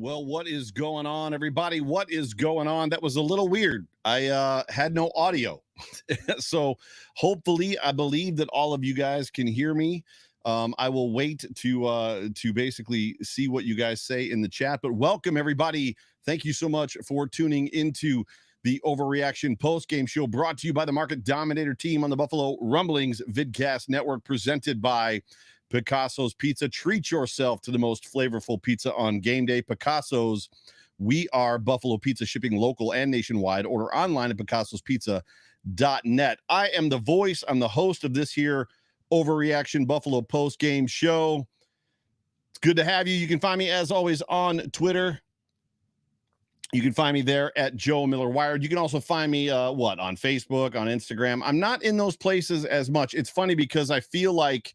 Well, what is going on, everybody? What is going on? That was a little weird. I had no audio. So hopefully, I believe that all of you guys can hear me. I will wait to basically see what you guys say in the chat. But welcome, everybody. Thank you so much for tuning into the Overreaction Postgame Show, brought to you by the Market Dominator team on the Buffalo Rumblings Vidcast Network, presented by Picasso's Pizza. Treat yourself to the most flavorful pizza on game day. Picasso's, we are Buffalo Pizza, shipping local and nationwide. Order online at picassospizza.net. I am the voice, I'm the host of this here Overreaction Buffalo Post Game Show. It's good to have you. You can find me, as always, on Twitter. You can find me there at Joe Miller Wired. You can also find me on Facebook, on Instagram. I'm not in those places as much. It's funny because I feel like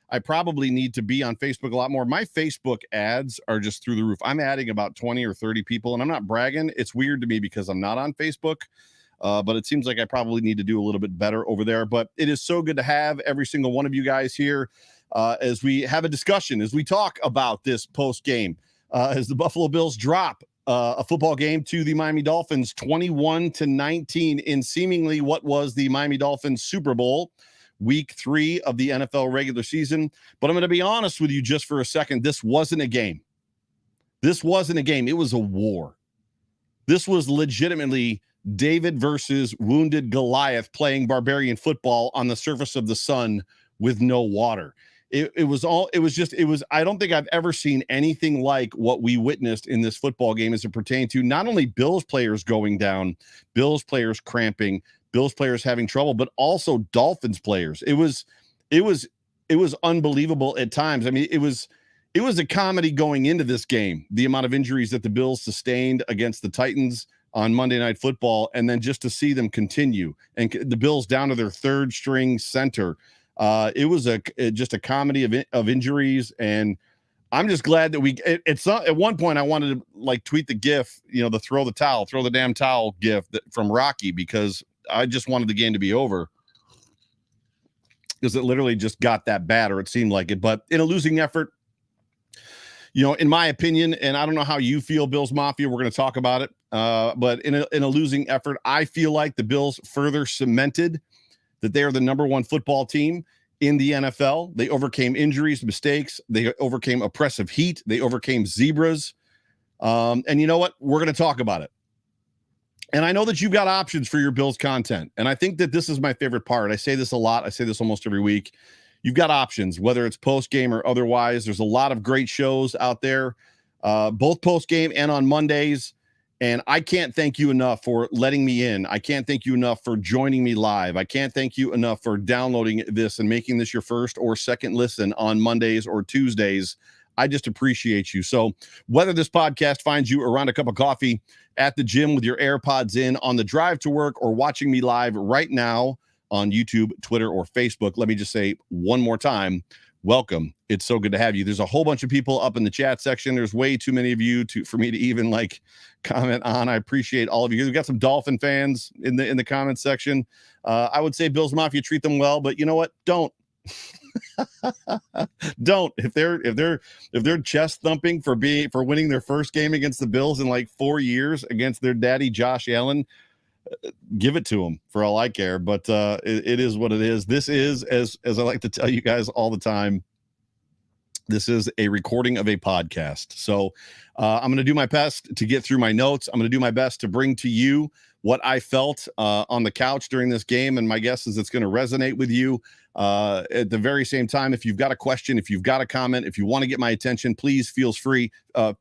I probably need to be on Facebook a lot more. My Facebook ads are just through the roof. I'm adding about 20 or 30 people, and I'm not bragging. It's weird to me because I'm not on Facebook, but it seems like I probably need to do a little bit better over there. But it is so good to have every single one of you guys here as we have a discussion, as we talk about this post game, as the Buffalo Bills drop a football game to the Miami Dolphins 21-19 in seemingly what was the Miami Dolphins Super Bowl, week 3 of the NFL regular season. But I'm going to be honest with you just for a second. This wasn't a game. This wasn't a game. It was a war. This was legitimately David versus wounded Goliath playing barbarian football on the surface of the sun with no water. I don't think I've ever seen anything like what we witnessed in this football game as it pertained to not only Bills players going down, Bills players cramping, Bills players having trouble, but also Dolphins players. It was unbelievable at times. I mean, it was a comedy going into this game, the amount of injuries that the Bills sustained against the Titans on Monday Night Football, and then just to see them continue and the Bills down to their third string center. It was just a comedy of injuries, and I'm just glad that it's not, at one point I wanted to tweet the gif, the throw the damn towel gif from Rocky, because I just wanted the game to be over because it literally just got that bad, or it seemed like it. But in a losing effort, in my opinion, and I don't know how you feel, Bills Mafia, we're going to talk about it. But in a losing effort, I feel like the Bills further cemented that they are the number one football team in the NFL. They overcame injuries, mistakes. They overcame oppressive heat. They overcame zebras. And you know what? We're going to talk about it. And I know that you've got options for your Bills content. And I think that this is my favorite part. I say this a lot. I say this almost every week. You've got options, whether it's post-game or otherwise. There's a lot of great shows out there, both post-game and on Mondays. And I can't thank you enough for letting me in. I can't thank you enough for joining me live. I can't thank you enough for downloading this and making this your first or second listen on Mondays or Tuesdays. I just appreciate you. So whether this podcast finds you around a cup of coffee, at the gym with your AirPods in, on the drive to work, or watching me live right now on YouTube, Twitter, or Facebook, let me just say one more time, welcome. It's so good to have you. There's a whole bunch of people up in the chat section. There's way too many of you for me to even comment on. I appreciate all of you. We've got some Dolphin fans in the comment section. I would say Bills Mafia, treat them well, but you know what? Don't. Don't. If they're chest thumping for winning their first game against the Bills in 4 years against their daddy Josh Allen, give it to them for all I care. But it is what it is. This is, as I like to tell you guys all the time, this is a recording of a podcast. So I'm going to do my best to get through my notes. I'm going to do my best to bring to you what I felt on the couch during this game. And my guess is it's going to resonate with you. At the very same time, if you've got a question, if you've got a comment, if you want to get my attention, please feel free to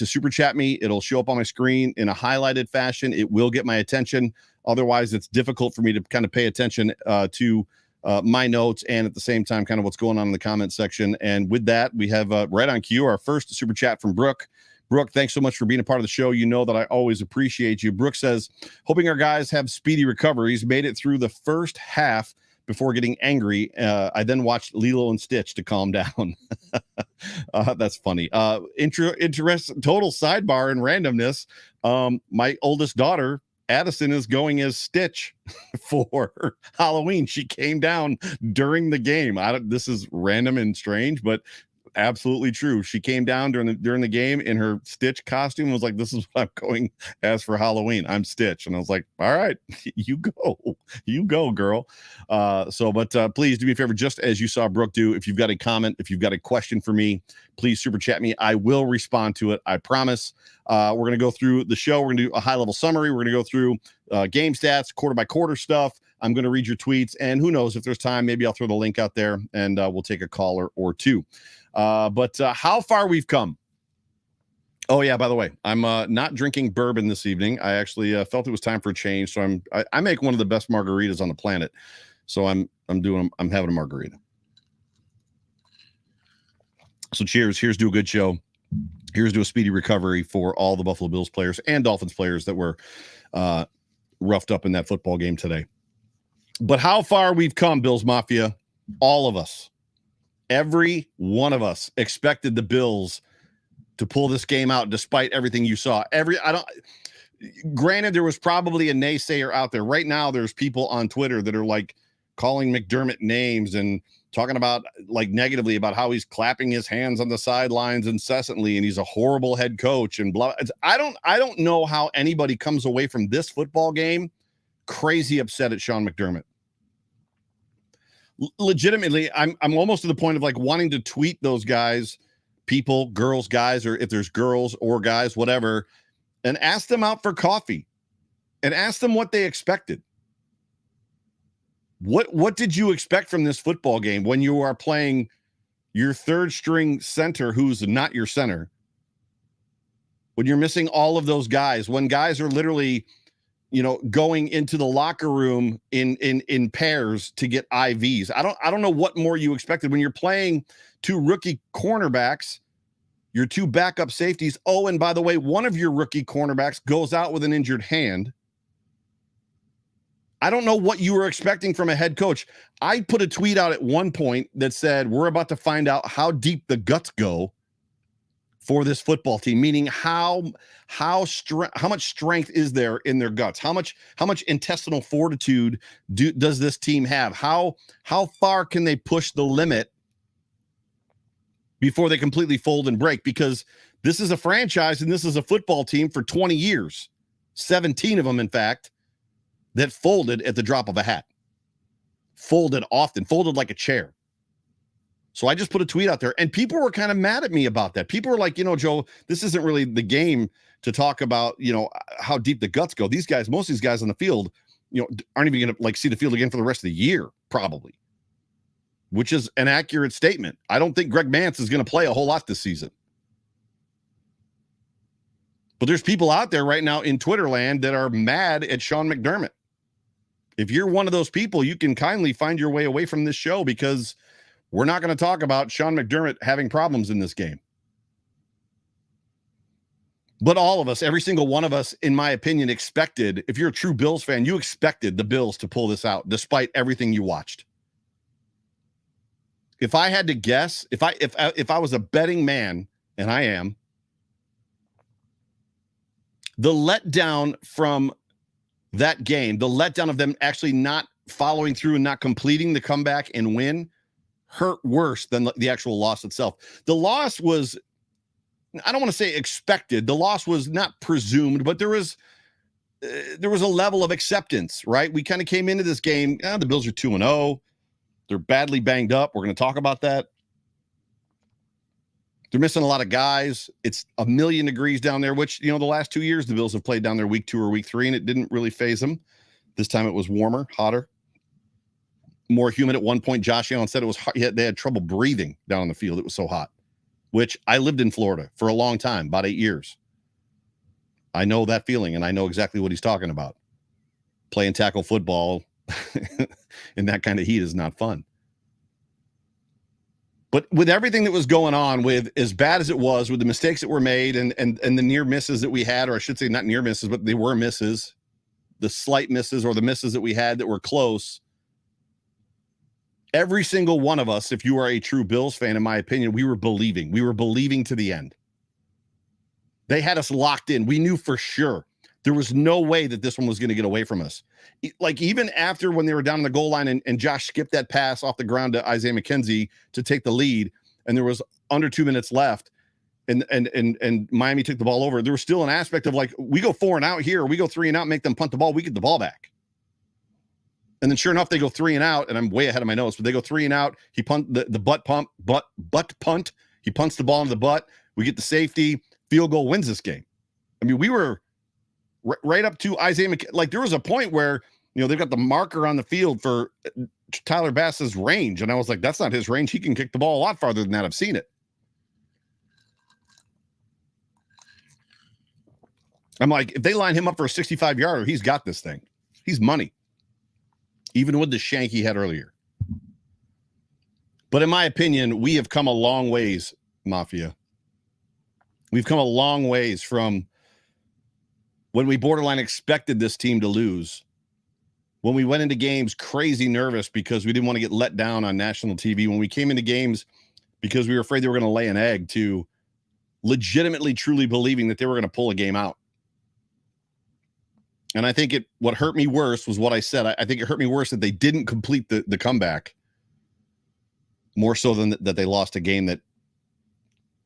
super chat me. It'll show up on my screen in a highlighted fashion. It will get my attention. Otherwise, it's difficult for me to kind of pay attention to my notes and at the same time kind of what's going on in the comment section. And with that, we have right on cue our first super chat from Brooke. Brooke, thanks so much for being a part of the show. You know that I always appreciate you. Brooke says, hoping our guys have speedy recoveries. Made it through the first half before getting angry. I then watched Lilo and Stitch to calm down. That's funny. Interest, total sidebar and randomness. My oldest daughter, Addison, is going as Stitch for Halloween. She came down during the game. This is random and strange, but absolutely true. She came down during the game in her Stitch costume and was like, "This is what I'm going as for Halloween. I'm Stitch." And I was like, "All right, you go, girl." But please do me a favor, just as you saw Brooke do. If you've got a comment, if you've got a question for me, please super chat me. I will respond to it. I promise. We're going to go through the show. We're going to do a high level summary. We're going to go through game stats, quarter by quarter stuff. I'm going to read your tweets, and who knows, if there's time, maybe I'll throw the link out there and we'll take a caller or two. But how far we've come. Oh yeah, by the way, I'm not drinking bourbon this evening. I actually felt it was time for a change, so I make one of the best margaritas on the planet. So I'm having a margarita. So cheers. Here's to a good show. Here's to a speedy recovery for all the Buffalo Bills players and Dolphins players that were roughed up in that football game today. But how far we've come, Bills Mafia, all of us, every one of us expected the Bills to pull this game out despite everything you saw. Granted, there was probably a naysayer out there. Right now, there's people on Twitter that are like calling McDermott names and talking about like negatively about how he's clapping his hands on the sidelines incessantly and he's a horrible head coach and blah. I don't know how anybody comes away from this football game crazy upset at Sean McDermott. Legitimately, I'm almost to the point of like wanting to tweet those guys, people, girls, guys, or if there's girls or guys, whatever, and ask them out for coffee and ask them what they expected. What did you expect from this football game when you are playing your third string center who's not your center? When you're missing all of those guys, when guys are literally, going into the locker room in pairs to get IVs. I don't know what more you expected when you're playing two rookie cornerbacks, your two backup safeties. Oh, and by the way, one of your rookie cornerbacks goes out with an injured hand. I don't know what you were expecting from a head coach. I put a tweet out at one point that said, we're about to find out how deep the guts go for this football team, meaning how much strength is there in their guts? How much intestinal fortitude does this team have? How far can they push the limit before they completely fold and break? Because this is a franchise and this is a football team for 20 years, 17 of them, in fact, that folded at the drop of a hat, folded often, folded like a chair. So I just put a tweet out there and people were kind of mad at me about that. People were like, Joe, this isn't really the game to talk about, how deep the guts go. These guys, most of these guys on the field, aren't even going to like see the field again for the rest of the year, probably, which is an accurate statement. I don't think Greg Mance is going to play a whole lot this season. But there's people out there right now in Twitter land that are mad at Sean McDermott. If you're one of those people, you can kindly find your way away from this show because we're not going to talk about Sean McDermott having problems in this game. But all of us, every single one of us, in my opinion, expected, if you're a true Bills fan, you expected the Bills to pull this out despite everything you watched. If I had to guess, if I was a betting man, and I am, the letdown from that game, the letdown of them actually not following through and not completing the comeback and win, hurt worse than the actual loss itself. The loss was, I don't want to say expected. The loss was not presumed, but there was a level of acceptance, right? We kind of came into this game, the Bills are 2-0. They're badly banged up. We're going to talk about that. They're missing a lot of guys. It's 1,000,000 degrees down there, which, the last 2 years the Bills have played down there week 2 or week 3, and it didn't really phase them. This time it was warmer, hotter, more humid. At one point, Josh Allen said it was hot. They had trouble breathing down on the field. It was so hot, which I lived in Florida for a long time, about 8 years. I know that feeling, and I know exactly what he's talking about. Playing tackle football in that kind of heat is not fun. But with everything that was going on, with as bad as it was, with the mistakes that were made and the near misses that we had, or I should say not near misses, but they were misses, the slight misses or the misses that we had that were close, every single one of us, if you are a true Bills fan, in my opinion, we were believing. We were believing to the end. They had us locked in. We knew for sure there was no way that this one was going to get away from us. Like, even after when they were down on the goal line and Josh skipped that pass off the ground to Isaiah McKenzie to take the lead, and there was under 2 minutes left and Miami took the ball over, there was still an aspect of like, we go 4 and out here, or we go 3 and out, make them punt the ball, we get the ball back. And then sure enough, they go 3 and out, and I'm way ahead of my notes, but they go 3 and out. He punt the butt punt. He punts the ball into the butt. We get the safety. Field goal wins this game. I mean, we were right up to Isaiah like there was a point where, they've got the marker on the field for Tyler Bass's range. And I was like, that's not his range. He can kick the ball a lot farther than that. I've seen it. I'm like, if they line him up for a 65-yarder, he's got this thing. He's money. Even with the shank he had earlier. But in my opinion, we have come a long ways, Mafia. We've come a long ways from when we borderline expected this team to lose. When we went into games crazy nervous because we didn't want to get let down on national TV. When we came into games because we were afraid they were going to lay an egg, to legitimately, truly believing that they were going to pull a game out. And I think what hurt me worse was what I said. I think it hurt me worse that they didn't complete the comeback, more so than that they lost a game that,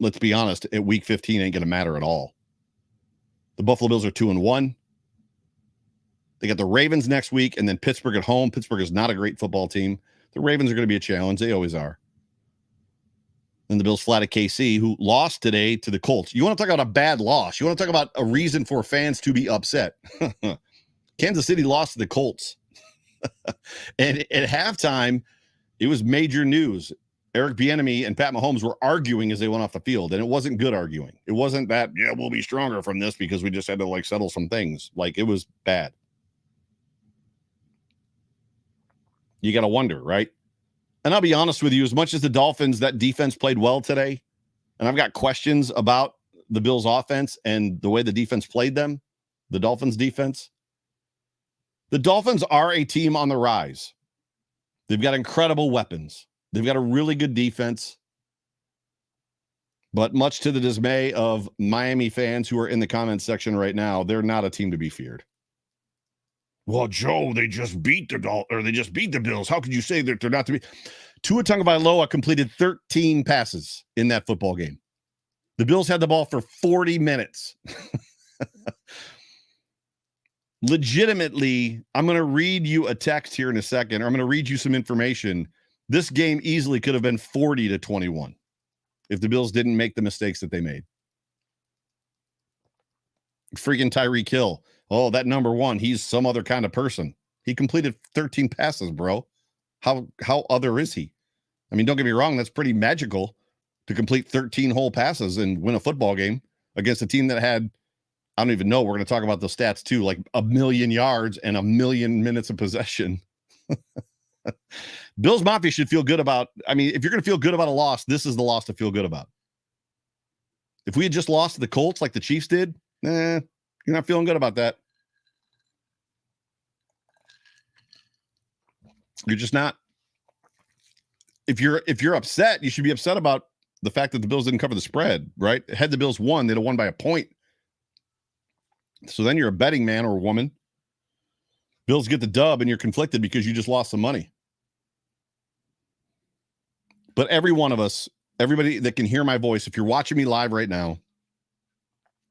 let's be honest, at week 15 ain't going to matter at all. The Buffalo Bills are 2-1. They got the Ravens next week and then Pittsburgh at home. Pittsburgh is not a great football team. The Ravens are going to be a challenge. They always are. Then the Bills flat at KC, who lost today to the Colts. You want to talk about a bad loss. You want to talk about a reason for fans to be upset. Kansas City lost to the Colts. And at halftime, it was major news. Eric Bieniemy and Pat Mahomes were arguing as they went off the field, and it wasn't good arguing. It wasn't that, we'll be stronger from this because we just had to, settle some things. It was bad. You got to wonder, right? And I'll be honest with you, as much as the Dolphins, that defense played well today, and I've got questions about the Bills' offense and the way the defense played them, the Dolphins' defense. The Dolphins are a team on the rise. They've got incredible weapons. They've got a really good defense. But much to the dismay of Miami fans who are in the comments section right now, they're not a team to be feared. Well, Joe, they just beat the Bills. How could you say that they're not to be? Tua Tagovailoa completed 13 passes in that football game. The Bills had the ball for 40 minutes. Legitimately, I'm going to read you a text here in a second, or I'm going to read you some information. This game easily could have been 40-21 if the Bills didn't make the mistakes that they made. Freaking Tyreek Hill. Oh, that number one, he's some other kind of person. He completed 13 passes, bro. How other is he? I mean, don't get me wrong, that's pretty magical to complete 13 whole passes and win a football game against a team that had, I don't even know, we're going to talk about those stats too, 1 million yards and 1 million minutes of possession. Bills Mafia should feel good about, if you're going to feel good about a loss, this is the loss to feel good about. If we had just lost to the Colts like the Chiefs did, you're not feeling good about that. You're just not. If you're upset, you should be upset about the fact that the Bills didn't cover the spread, right? Had the Bills won, they'd have won by a point. So then you're a betting man or woman. Bills get the dub and you're conflicted because you just lost some money. But every one of us, everybody that can hear my voice, if you're watching me live right now,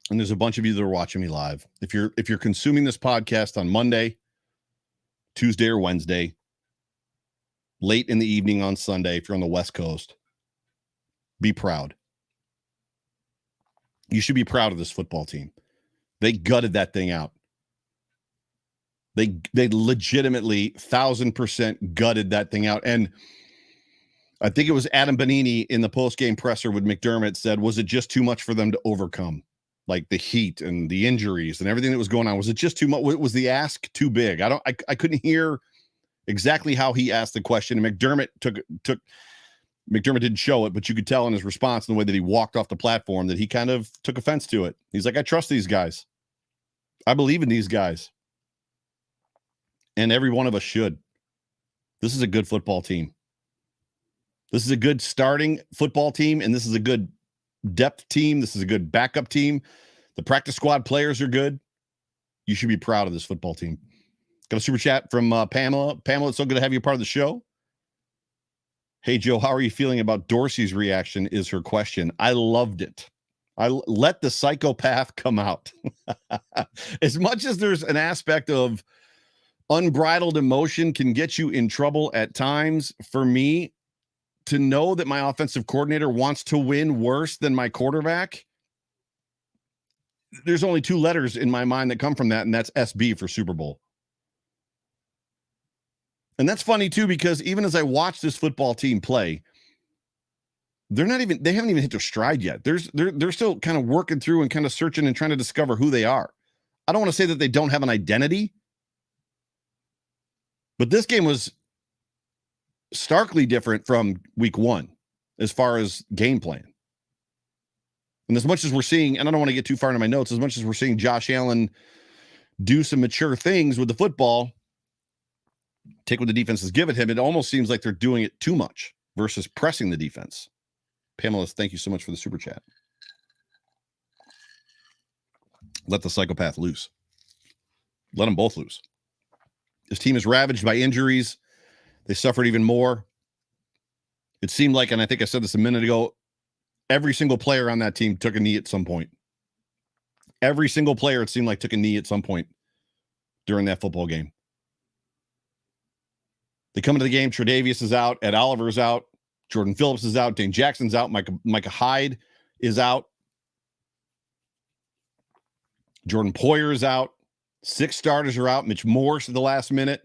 and there's a bunch of you that are watching me live, if you're consuming this podcast on Monday, Tuesday, or Wednesday, late in the evening on Sunday, if you're on the West Coast, be proud. You should be proud of this football team. They gutted that thing out. They legitimately 1,000% gutted that thing out. And I think it was Adam Bonini in the postgame presser with McDermott said, was it just too much for them to overcome? The heat and the injuries and everything that was going on. Was it just too much? Was the ask too big? I couldn't hear exactly how he asked the question. And McDermott McDermott didn't show it, but you could tell in his response and the way that he walked off the platform that he kind of took offense to it. He's like, I trust these guys. I believe in these guys. And every one of us should. This is a good football team. This is a good starting football team, and this is a good depth team. This is a good backup team. The practice squad players are good. You should be proud of this football team. Got a super chat from Pamela. Pamela, it's so good to have you a part of the show. Hey, Joe, how are you feeling about Dorsey's reaction is her question. I loved it. I let the psychopath come out. As much as there's an aspect of unbridled emotion can get you in trouble at times, for me, to know that my offensive coordinator wants to win worse than my quarterback, there's only two letters in my mind that come from that, and that's SB for Super Bowl. And that's funny, too, because even as I watch this football team play, they haven't even hit their stride yet. They're still kind of working through and kind of searching and trying to discover who they are. I don't want to say that they don't have an identity, but this game was starkly different from week one as far as game plan. And as much as we're seeing, and I don't want to get too far into my notes, as much as we're seeing Josh Allen do some mature things with the football, take what the defense has given him, it almost seems like they're doing it too much versus pressing the defense. Pamela, thank you so much for the super chat. Let the psychopath loose. Let them both loose. This team is ravaged by injuries. They suffered even more. It seemed like, and I think I said this a minute ago, every single player on that team took a knee at some point. Every single player, it seemed like, took a knee at some point during that football game. They come into the game, Tre'Davious is out, Ed Oliver's out, Jordan Phillips is out, Dane Jackson's out, Micah Hyde is out, Jordan Poyer is out, 6 starters are out, Mitch Morse at the last minute.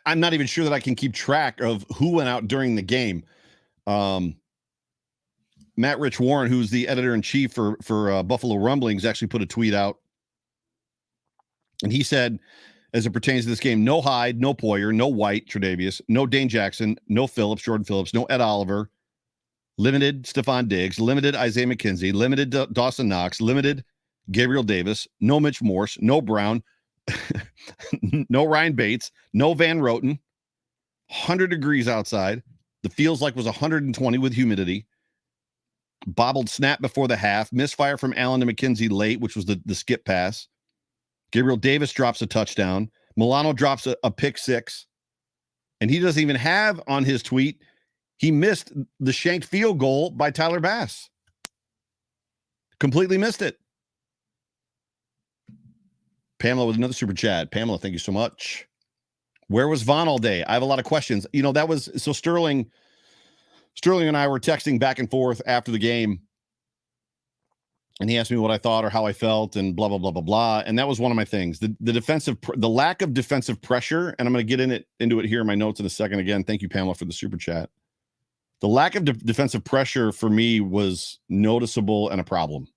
I'm not even sure that I can keep track of who went out during the game. Matt Rich Warren, who's the editor-in-chief for Buffalo Rumblings, actually put a tweet out. And he said, as it pertains to this game, no Hyde, no Poyer, no White, Tre'Davious, no Dane Jackson, no Phillips, Jordan Phillips, no Ed Oliver, limited Stephon Diggs, limited Isaiah McKenzie, limited Dawson Knox, limited Gabriel Davis, no Mitch Morse, no Brown, no Ryan Bates, no Van Roten, 100 degrees outside. The feels like was 120 with humidity. Bobbled snap before the half. Misfire from Allen to McKenzie late, which was the skip pass. Gabriel Davis drops a touchdown. Milano drops a pick six. And he doesn't even have on his tweet, he missed the shanked field goal by Tyler Bass. Completely missed it. Pamela with another super chat. Pamela, thank you so much. Where was Vaughn all day? I have a lot of questions. You know, that was so Sterling and I were texting back and forth after the game. And he asked me what I thought or how I felt and blah, blah, blah, blah, blah. And that was one of my things. The lack of defensive pressure, and I'm going to get into it here in my notes in a second. Again, thank you, Pamela, for the super chat. The lack of defensive pressure for me was noticeable and a problem.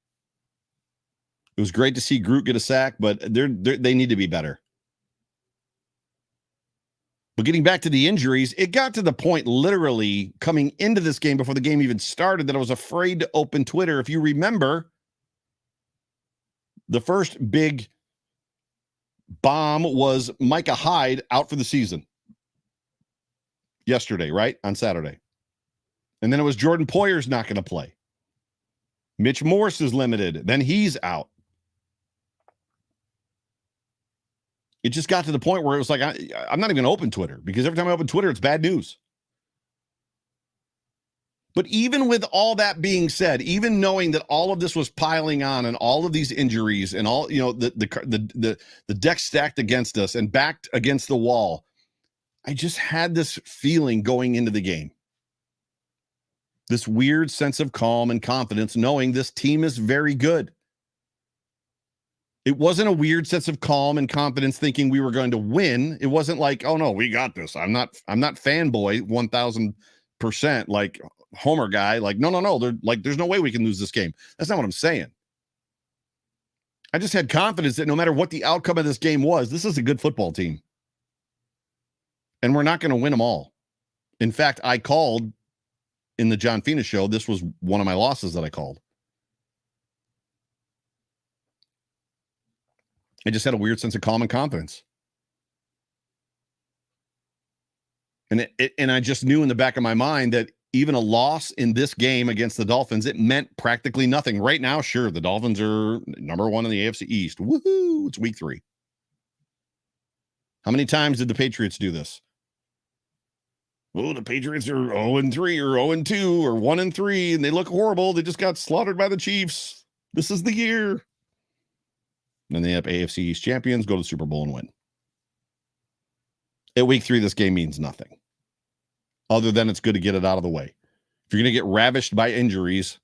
It was great to see Groot get a sack, but they need to be better. But getting back to the injuries, it got to the point literally coming into this game before the game even started that I was afraid to open Twitter. If you remember, the first big bomb was Micah Hyde out for the season yesterday, right? On Saturday. And then it was Jordan Poyer's not going to play. Mitch Morse is limited. Then he's out. It just got to the point where it was like, I'm not even going to open Twitter because every time I open Twitter, it's bad news. But even with all that being said, even knowing that all of this was piling on and all of these injuries and all, you know, the deck stacked against us and backed against the wall, I just had this feeling going into the game. This weird sense of calm and confidence, knowing this team is very good. It wasn't a weird sense of calm and confidence thinking we were going to win. It wasn't like, oh no, we got this. I'm not fanboy 1000% like Homer guy. Like, no. They're like, there's no way we can lose this game. That's not what I'm saying. I just had confidence that no matter what the outcome of this game was, this is a good football team. And we're not going to win them all. In fact, I called in the John Fina show. This was one of my losses that I called. I just had a weird sense of calm and confidence. And I just knew in the back of my mind that even a loss in this game against the Dolphins, it meant practically nothing. Right now, sure, the Dolphins are number 1 in the AFC East. Woohoo! It's week 3. How many times did the Patriots do this? Oh, the Patriots are 0-3 or 0-2 or 1-3, and they look horrible. They just got slaughtered by the Chiefs. This is the year. And they have AFC East champions, go to the Super Bowl and win. At week 3, this game means nothing. Other than it's good to get it out of the way. If you're going to get ravished by injuries,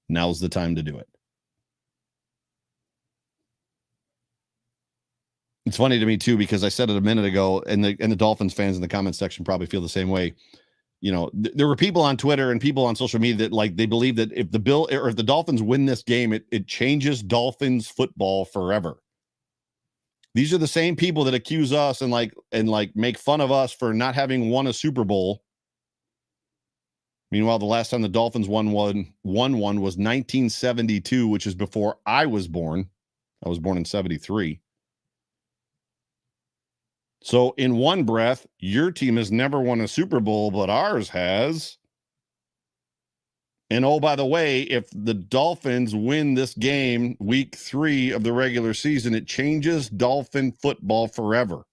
now's the time to do it. It's funny to me, too, because I said it a minute ago, and the Dolphins fans in the comment section probably feel the same way. You know, there were people on Twitter and people on social media that, like, they believe that if the Dolphins win this game, it changes Dolphins football forever. These are the same people that accuse us and make fun of us for not having won a Super Bowl. Meanwhile, the last time the Dolphins won one was 1972, which is before I was born. I was born in 73. So in one breath, your team has never won a Super Bowl, but ours has. And oh, by the way, if the Dolphins win this game, week 3 of the regular season, it changes Dolphin football forever.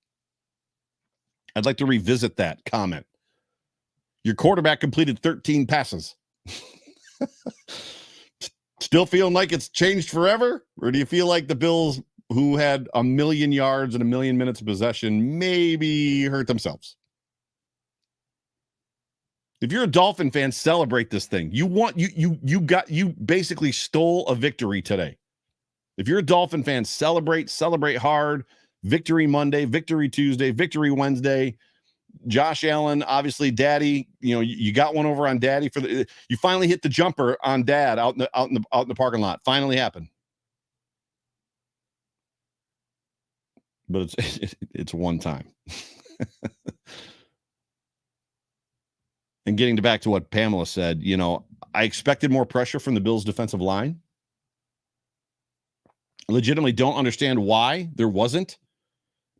I'd like to revisit that comment. Your quarterback completed 13 passes. Still feeling like it's changed forever? Or do you feel like the Bills, who had 1 million yards and 1 million minutes of possession, maybe hurt themselves? If you're a Dolphin fan, celebrate this thing. You basically stole a victory today. If you're a Dolphin fan, celebrate hard. Victory Monday, victory Tuesday, victory Wednesday. Josh Allen, obviously, Daddy. You know, you got one over on Daddy you finally hit the jumper on Dad out in the parking lot. Finally happened. But it's one time. And getting back to what Pamela said, you know, I expected more pressure from the Bills' defensive line. I legitimately don't understand why there wasn't,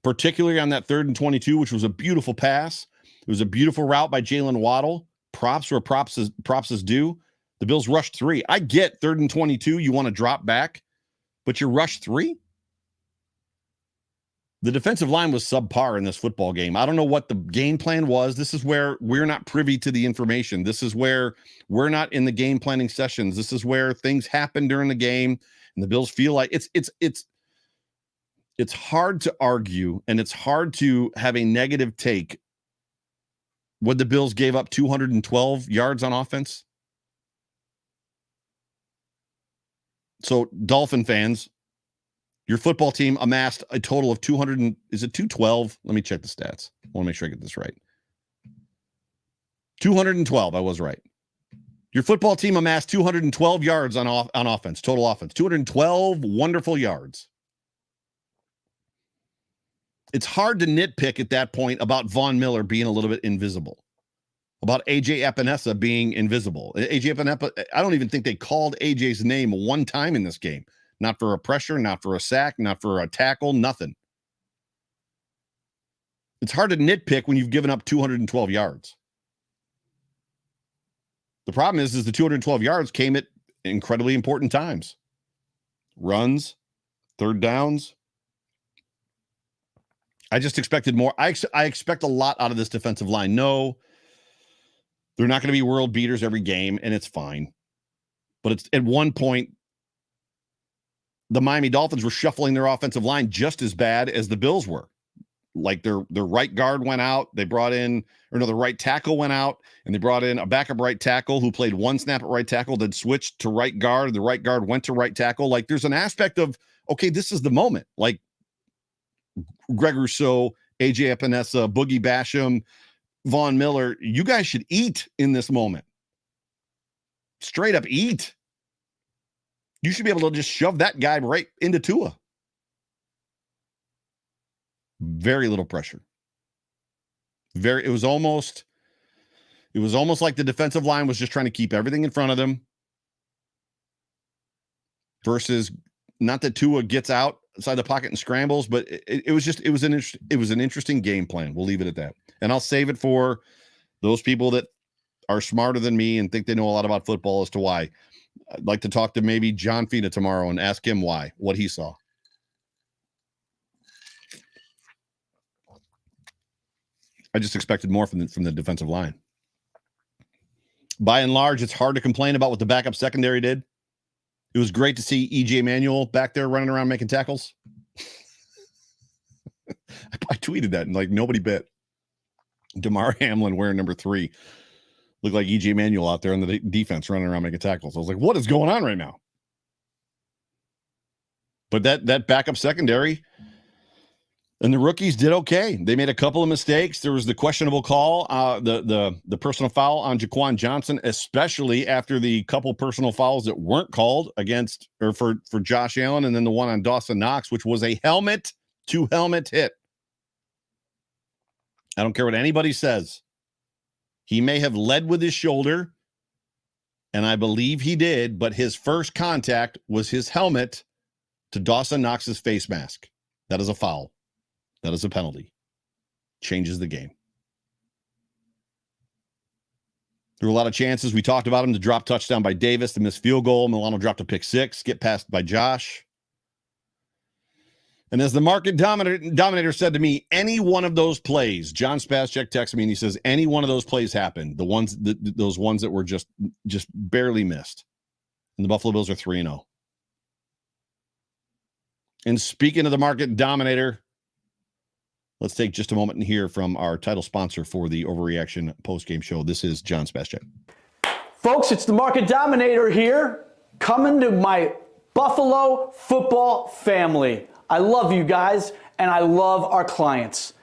particularly on that 3rd and 22, which was a beautiful pass. It was a beautiful route by Jalen Waddle. Props where props is due. The Bills rushed 3. I get 3rd and 22. You want to drop back, but you rush 3? The defensive line was subpar in this football game. I don't know what the game plan was. This is where we're not privy to the information. This is where we're not in the game planning sessions. This is where things happen during the game, and the Bills feel like it's hard to argue, and it's hard to have a negative take when the Bills gave up 212 yards on offense. So, Dolphin fans, your football team amassed a total of 212? Let me check the stats. I want to make sure I get this right. 212. I was right. Your football team amassed 212 yards on offense, total offense. 212 wonderful yards. It's hard to nitpick at that point about Von Miller being a little bit invisible, about AJ Epinesa being invisible. AJ Epinesa, I don't even think they called AJ's name one time in this game. Not for a pressure, not for a sack, not for a tackle, nothing. It's hard to nitpick when you've given up 212 yards. The problem is the 212 yards came at incredibly important times. Runs, 3rd downs. I just expected more. I expect a lot out of this defensive line. No, they're not going to be world beaters every game, and it's fine. But it's at one point, the Miami Dolphins were shuffling their offensive line just as bad as the Bills were. Like their right guard went out. They brought in, the right tackle went out, and they brought in a backup right tackle who played one snap at right tackle, then switched to right guard. The right guard went to right tackle. Like there's an aspect of, okay, this is the moment. Like Greg Rousseau, AJ Epinesa, Boogie Basham, Von Miller, you guys should eat in this moment. Straight up eat. You should be able to just shove that guy right into Tua. Very little pressure. It was almost like the defensive line was just trying to keep everything in front of them. Versus, not that Tua gets outside the pocket and scrambles, but it was an interesting game plan. We'll leave it at that. And I'll save it for those people that are smarter than me and think they know a lot about football as to why. I'd like to talk to maybe John Fina tomorrow and ask him what he saw. I just expected more from the defensive line. By and large, it's hard to complain about what the backup secondary did. It was great to see E.J. Manuel back there running around making tackles. I tweeted that and like nobody bit. Damar Hamlin wearing number 3 looked like E.J. Manuel out there on the defense running around making tackles. I was like, what is going on right now? But that backup secondary and the rookies did okay. They made a couple of mistakes. There was the questionable call, the personal foul on Jaquan Johnson, especially after the couple personal fouls that weren't called against or for Josh Allen, and then the one on Dawson Knox, which was a helmet to helmet hit. I don't care what anybody says. He may have led with his shoulder, and I believe he did, but his first contact was his helmet to Dawson Knox's face mask. That is a foul. That is a penalty. Changes the game. There were a lot of chances. We talked about him. The drop touchdown by Davis, the missed field goal. Milano dropped a pick 6. Get passed by Josh. And as the market dominator said to me, any one of those plays, John Spascheck texted me and he says, any one of those plays happened. Those ones that were just barely missed. And the Buffalo Bills are 3-0. And speaking of the market dominator, let's take just a moment and hear from our title sponsor for the Overreaction postgame show. This is John Spascheck. Folks, it's the market dominator here, coming to my Buffalo football family. I love you guys, and I love our clients.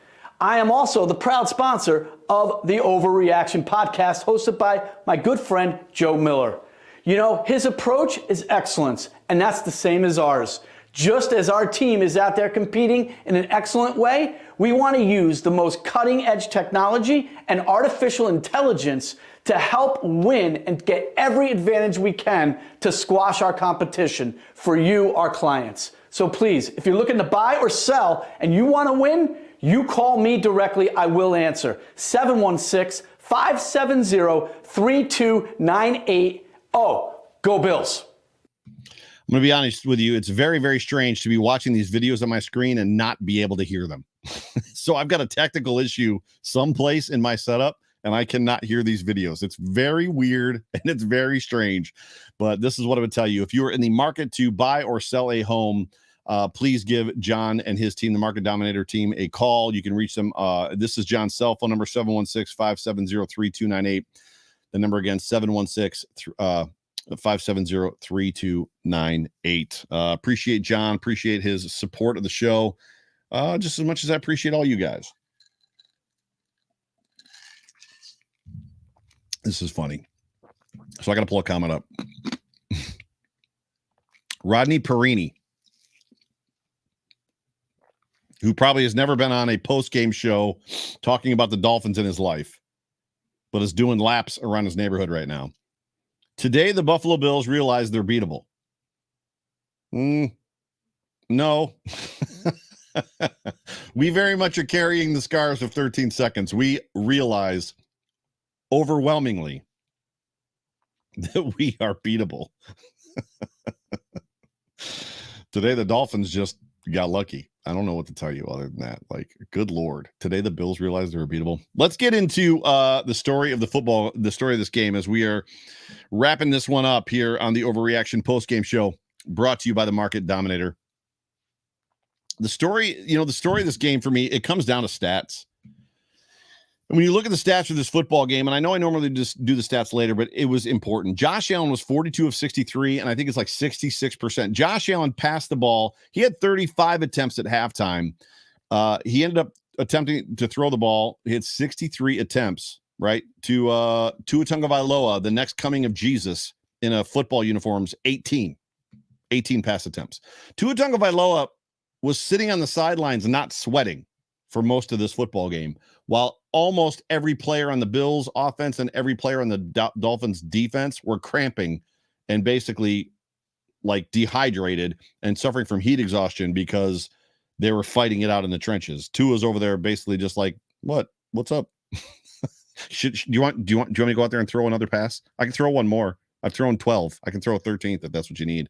I am also the proud sponsor of the Overreaction podcast, hosted by my good friend, Joe Miller. You know, his approach is excellence, and that's the same as ours. Just as our team is out there competing in an excellent way, we want to use the most cutting-edge technology and artificial intelligence to help win and get every advantage we can to squash our competition for you, our clients. So please, if you're looking to buy or sell and you want to win, you call me directly. I will answer. 716-570-3298. Oh, go Bills. I'm going to be honest with you. It's very, very strange to be watching these videos on my screen and not be able to hear them. So I've got a technical issue someplace in my setup, and I cannot hear these videos. It's very weird, and it's very strange. But this is what I would tell you. If you're in the market to buy or sell a home, please give John and his team, the Market Dominator team, a call. You can reach them. This is John's cell phone number, 716-570-3298. The number again, 716-570-3298. Appreciate John. Appreciate his support of the show just as much as I appreciate all you guys. This is funny. So I got to pull a comment up. Rodney Perini, who probably has never been on a post-game show talking about the Dolphins in his life, but is doing laps around his neighborhood right now. Today, the Buffalo Bills realize they're beatable. No. We very much are carrying the scars of 13 seconds. We realize overwhelmingly that we are beatable. Today, the Dolphins just got lucky. I don't know what to tell you other than that. Like, good Lord. Today, the Bills realized they were beatable. Let's get into the story of the story of this game as we are wrapping this one up here on the Overreaction postgame show, brought to you by the Market Dominator. The story of this game for me, it comes down to stats. And when you look at the stats of this football game, and I know I normally just do the stats later, but it was important. Josh Allen was 42 of 63, and I think it's like 66%. Josh Allen passed the ball. He had 35 attempts at halftime. He ended up attempting to throw the ball. He had 63 attempts, right? To Tua Tagovailoa, the next coming of Jesus in a football uniform's 18 pass attempts. Tua Tagovailoa was sitting on the sidelines not sweating for most of this football game, while almost every player on the Bills offense and every player on the Dolphins defense were cramping and basically like dehydrated and suffering from heat exhaustion because they were fighting it out in the trenches. Tua's over there basically just like, what's up? Do you want me to go out there and throw another pass? I can throw one more. I've thrown 12. I can throw a 13th if that's what you need.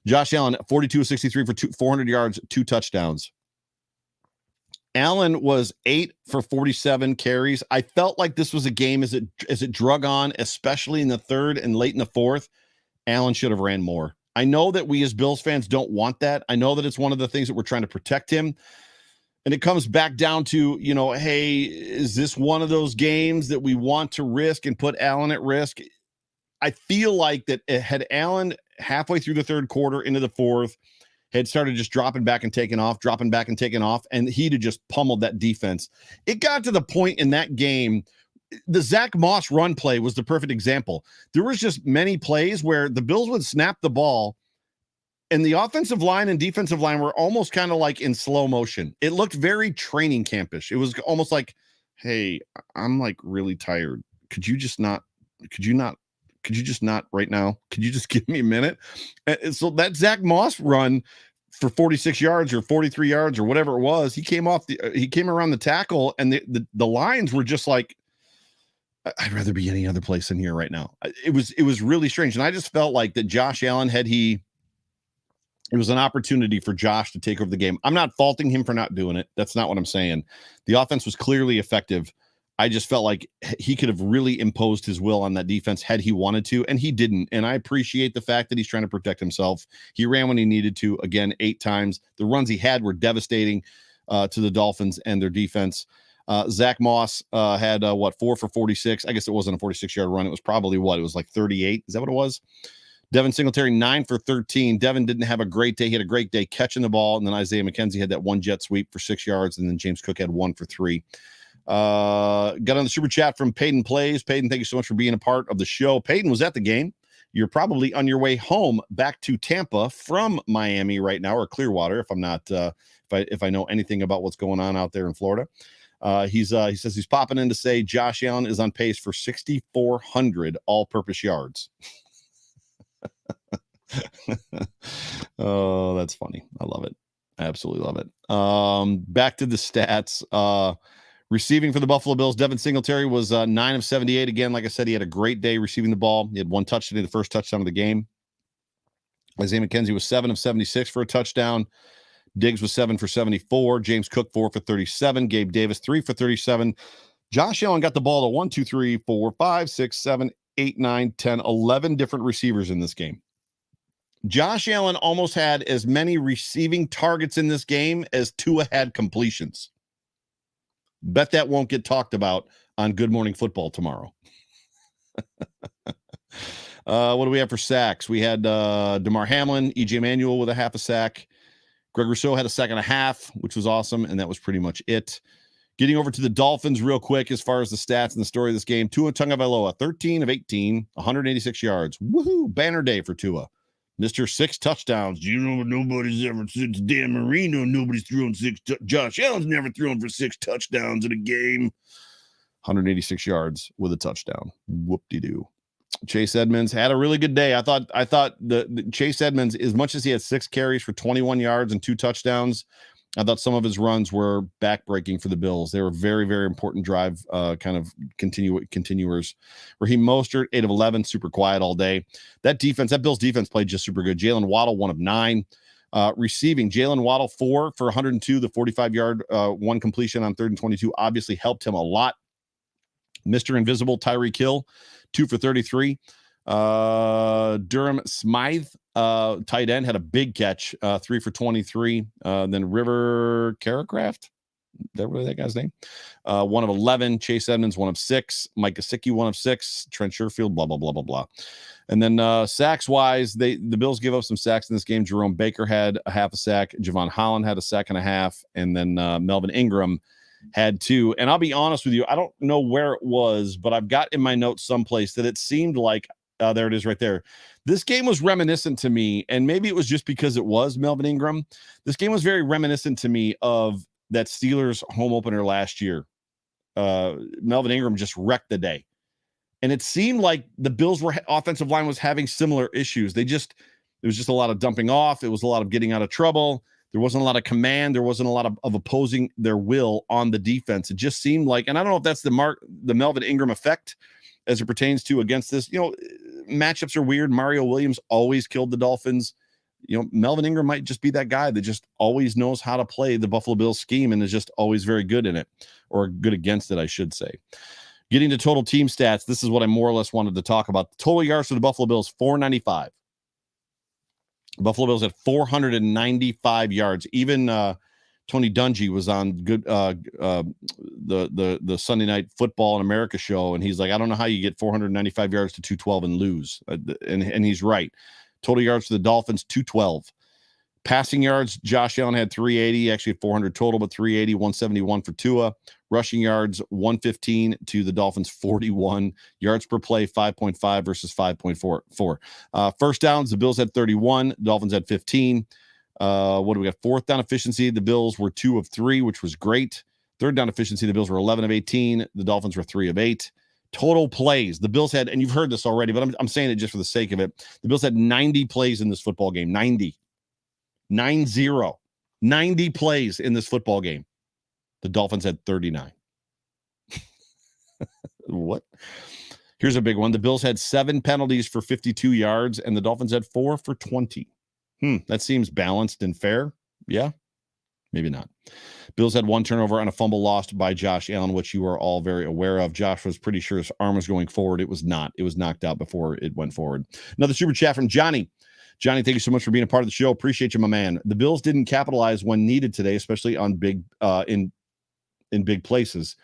Josh Allen, 42 of 63 for 400 yards, 2 touchdowns. Allen was 8 for 47 carries. I felt like this was a game as it drug on, especially in the third and late in the fourth. Allen should have ran more. I know that we as Bills fans don't want that. I know that it's one of the things that we're trying to protect him. And it comes back down to, hey, is this one of those games that we want to risk and put Allen at risk? I feel like that had Allen halfway through the third quarter into the fourth had started just dropping back and taking off, and he'd have just pummeled that defense. It got to the point in that game, the Zach Moss run play was the perfect example. There was just many plays where the Bills would snap the ball, and the offensive line and defensive line were almost kind of like in slow motion. It looked very training campish. It was almost like, hey, I'm like really tired. Could you just not right now? Could you just give me a minute? And so that Zach Moss run for 46 yards or 43 yards or whatever it was, he came around the tackle, and the lines were just like, I'd rather be any other place than here right now. It was really strange. And I just felt like that Josh Allen it was an opportunity for Josh to take over the game. I'm not faulting him for not doing it. That's not what I'm saying. The offense was clearly effective. I just felt like he could have really imposed his will on that defense had he wanted to, and he didn't. And I appreciate the fact that he's trying to protect himself. He ran when he needed to, again, 8 times. The runs he had were devastating to the Dolphins and their defense. Zach Moss had 4 for 46. I guess it wasn't a 46-yard run. It was probably it was like 38. Is that what it was? Devin Singletary, 9 for 13. Devin didn't have a great day. He had a great day catching the ball. And then Isaiah McKenzie had that one jet sweep for 6 yards. And then James Cook had 1 for 3. Got on the super chat from Peyton Plays. Peyton, thank you so much for being a part of the show. Peyton was at the game. You're probably on your way home back to Tampa from Miami right now, or Clearwater, if I'm not, if I know anything about what's going on out there in Florida. He says he's popping in to say Josh Allen is on pace for 6,400 all-purpose yards. Oh, that's funny. I love it. I absolutely love it. Back to the stats. Receiving for the Buffalo Bills, Devin Singletary was 9 of 78. Again, like I said, he had a great day receiving the ball. He had 1 touchdown, the first touchdown of the game. Isaiah McKenzie was 7 of 76 for a touchdown. Diggs was 7 for 74. James Cook 4 for 37. Gabe Davis 3 for 37. Josh Allen got the ball to 1, 2, 3, 4, 5, 6, 7, 8, 9, 10, 11 different receivers in this game. Josh Allen almost had as many receiving targets in this game as Tua had completions. Bet that won't get talked about on Good Morning Football tomorrow. What do we have for sacks? We had DeMar Hamlin, E.J. Manuel with a half a sack. Greg Rousseau had a sack and a half, which was awesome, and that was pretty much it. Getting over to the Dolphins real quick as far as the stats and the story of this game. Tua Tagovailoa, 13 of 18, 186 yards. Woohoo! Banner day for Tua. Mr. 6 touchdowns. You know, nobody's ever, since Dan Marino, nobody's thrown 6. Josh Allen's never thrown for 6 touchdowns in a game. 186 yards with a touchdown. Whoop-de-doo. Chase Edmonds had a really good day. I thought the Chase Edmonds, as much as he had 6 carries for 21 yards and 2 touchdowns, I thought some of his runs were backbreaking for the Bills. They were very, very important drive, kind of continuers. Raheem Mostert, 8 of 11, super quiet all day. That Bills defense played just super good. Jalen Waddle, 1 of 9. Receiving, Jalen Waddle, 4 for 102. The 45-yard 1 completion on 3rd and 22 obviously helped him a lot. Mr. Invisible, Tyreek Hill, 2 for 33. Durham Smythe, tight end, had a big catch, 3 for 23. Then River Caracraft, that guy's name, 1 of 11. Chase Edmonds, 1 of 6. Mike Gesicki, 1 of 6. Trent Sherfield, blah, blah, blah, blah, blah. And then sacks wise, the Bills give up some sacks in this game. Jerome Baker had a half a sack. Javon Holland had a sack and a half. And then Melvin Ingram had 2. And I'll be honest with you, I don't know where it was, but I've got in my notes someplace that it seemed like, there it is right there. This game was reminiscent to me, and maybe it was just because it was Melvin Ingram. This game was very reminiscent to me of that Steelers home opener last year. Melvin Ingram just wrecked the day. And it seemed like the Bills' offensive line was having similar issues. It was just a lot of dumping off. It was a lot of getting out of trouble. There wasn't a lot of command. There wasn't a lot of opposing their will on the defense. It just seemed like, and I don't know if that's the Melvin Ingram effect as it pertains to against this. Matchups are weird. Mario Williams always killed the Dolphins. Melvin Ingram might just be that guy that just always knows how to play the Buffalo Bills scheme and is just always very good in it, or good against it, I should say. Getting to total team stats, this is what I more or less wanted to talk about. The total yards for the Buffalo Bills, 495. Buffalo Bills had 495 yards. Even Tony Dungy was on the Sunday Night Football in America show, and he's like, I don't know how you get 495 yards to 212 and lose. And he's right. Total yards for the Dolphins, 212. Passing yards, Josh Allen had 380, actually 400 total, but 380, 171 for Tua. Rushing yards, 115 to the Dolphins, 41. Yards per play, 5.5 versus 5.44. First downs, the Bills had 31. Dolphins had 15. What do we got? Fourth down efficiency, the Bills were 2 of 3, which was great. Third down efficiency, the Bills were 11 of 18. The Dolphins were 3 of 8. Total plays, the Bills had, and you've heard this already, but I'm saying it just for the sake of it. The Bills had 90 plays in this football game. 90 plays in this football game. The Dolphins had 39. What? Here's a big one. The Bills had 7 penalties for 52 yards, and the Dolphins had 4 for 20. That seems balanced and fair. Yeah, maybe not. Bills had 1 turnover on a fumble lost by Josh Allen, which you are all very aware of. Josh was pretty sure his arm was going forward. It was not. It was knocked out before it went forward. Another super chat from Johnny. Johnny, thank you so much for being a part of the show. Appreciate you, my man. The Bills didn't capitalize when needed today, especially on big in big places.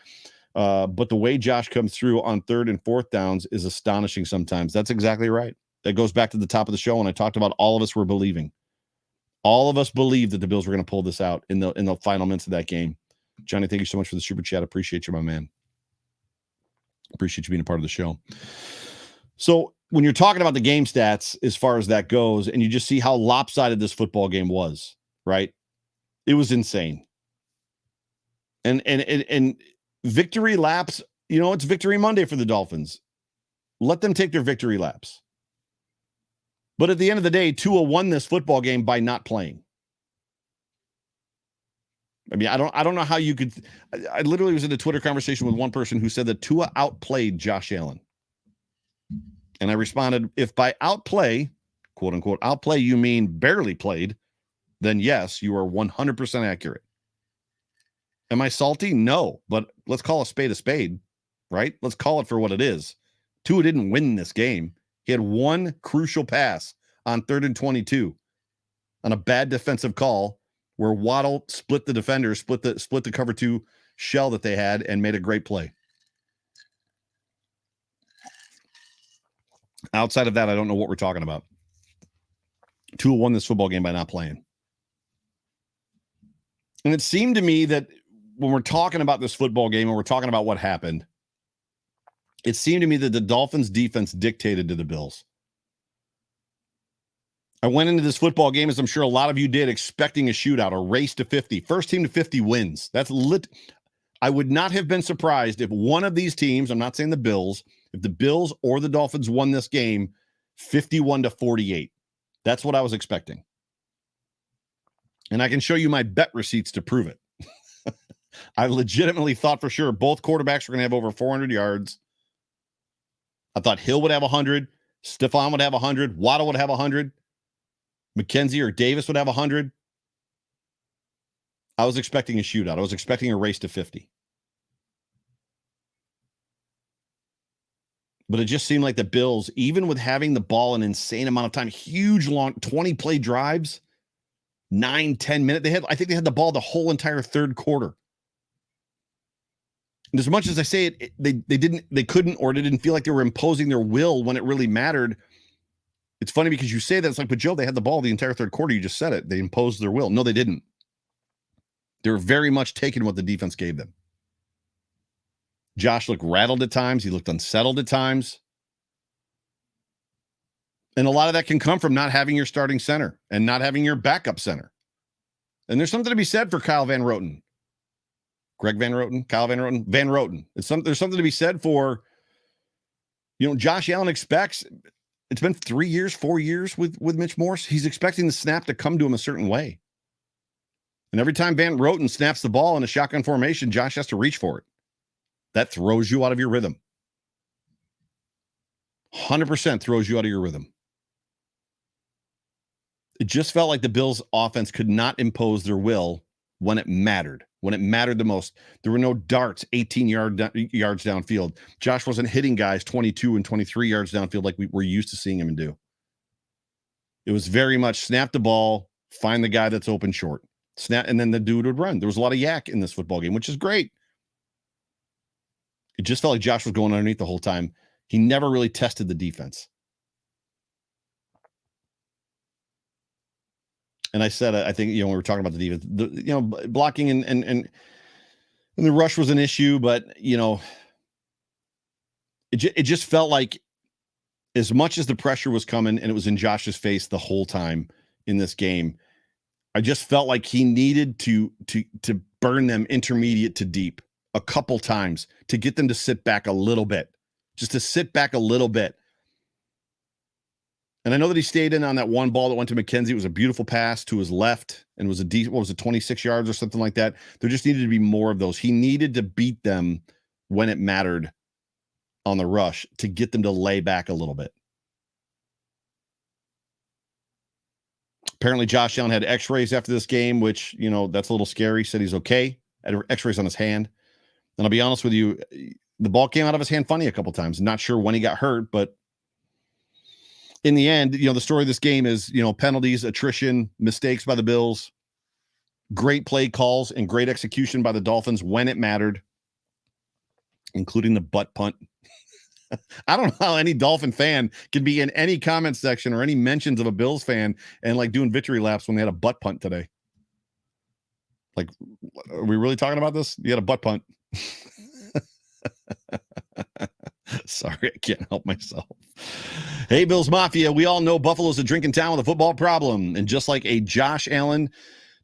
But the way Josh comes through on 3rd and 4th downs is astonishing sometimes. That's exactly right. That goes back to the top of the show, and I talked about all of us were believing. All of us believed that the Bills were going to pull this out in the final minutes of that game. Johnny, thank you so much for the super chat. Appreciate you, my man. Appreciate you being a part of the show. So when you're talking about the game stats, as far as that goes, and you just see how lopsided this football game was, right? It was insane. And victory laps, it's Victory Monday for the Dolphins. Let them take their victory laps. But at the end of the day, Tua won this football game by not playing. I mean, I don't know how you could. I literally was in a Twitter conversation with one person who said that Tua outplayed Josh Allen. And I responded, if by outplay, quote unquote, outplay, you mean barely played, then yes, you are 100% accurate. Am I salty? No, but let's call a spade, right? Let's call it for what it is. Tua didn't win this game. He had 1 crucial pass on 3rd and 22 on a bad defensive call where Waddle split the defender, split the cover 2 shell that they had, and made a great play. Outside of that, I don't know what we're talking about. Tua won this football game by not playing. And it seemed to me that when we're talking about this football game and we're talking about what happened, it seemed to me that the Dolphins defense dictated to the Bills. I went into this football game, as I'm sure a lot of you did, expecting a shootout, a race to 50. First team to 50 wins. That's lit. I would not have been surprised if one of these teams, I'm not saying the Bills, if the Bills or the Dolphins won this game 51-48. That's what I was expecting. And I can show you my bet receipts to prove it. I legitimately thought for sure both quarterbacks were going to have over 400 yards. I thought Hill would have 100, Stephon would have 100, Waddle would have 100, McKenzie or Davis would have 100. I was expecting a shootout. I was expecting a race to 50. But it just seemed like the Bills, even with having the ball an insane amount of time, huge long 20-play drives, 9-10 minutes. I think they had the ball the whole entire 3rd quarter. And as much as I say it, they couldn't, or they didn't feel like they were imposing their will when it really mattered. It's funny because you say that, it's like, but Joe, they had the ball the entire 3rd quarter. You just said it. They imposed their will. No, they didn't. They were very much taking what the defense gave them. Josh looked rattled at times. He looked unsettled at times. And a lot of that can come from not having your starting center and not having your backup center. And there's something to be said for Kyle Van Roten. Greg Van Roten, Kyle Van Roten, Van Roten. There's something to be said for, Josh Allen expects, it's been 3 years, 4 years with Mitch Morse. He's expecting the snap to come to him a certain way. And every time Van Roten snaps the ball in a shotgun formation, Josh has to reach for it. That throws you out of your rhythm. 100% throws you out of your rhythm. It just felt like the Bills offense could not impose their will when it mattered the most. There were no darts 18 yards downfield. Josh wasn't hitting guys 22 and 23 yards downfield like we were used to seeing him do. It was very much snap the ball, find the guy that's open short, snap, and then the dude would run. There was a lot of yak in this football game, which is great. It just felt like Josh was going underneath the whole time. He never really tested the defense. And I said, I think, when we were talking about the defense, blocking and the rush was an issue, but, it just felt like as much as the pressure was coming and it was in Josh's face the whole time in this game, I just felt like he needed to burn them intermediate to deep a couple times to get them to sit back a little bit, just to sit back a little bit. And I know that he stayed in on that one ball that went to McKenzie. It was a beautiful pass to his left and was 26 yards or something like that. There just needed to be more of those. He needed to beat them when it mattered on the rush to get them to lay back a little bit. Apparently Josh Allen had x-rays after this game, which, that's a little scary. Said he's okay. Had x-rays on his hand. And I'll be honest with you, the ball came out of his hand funny a couple times. Not sure when he got hurt, but in the end, the story of this game is, penalties, attrition, mistakes by the Bills, great play calls, and great execution by the Dolphins when it mattered, including the butt punt. I don't know how any Dolphin fan can be in any comment section or any mentions of a Bills fan and doing victory laps when they had a butt punt today. Are we really talking about this? You had a butt punt. Sorry, I can't help myself. Hey, Bills Mafia, we all know Buffalo's a drinking town with a football problem. And just like a Josh Allen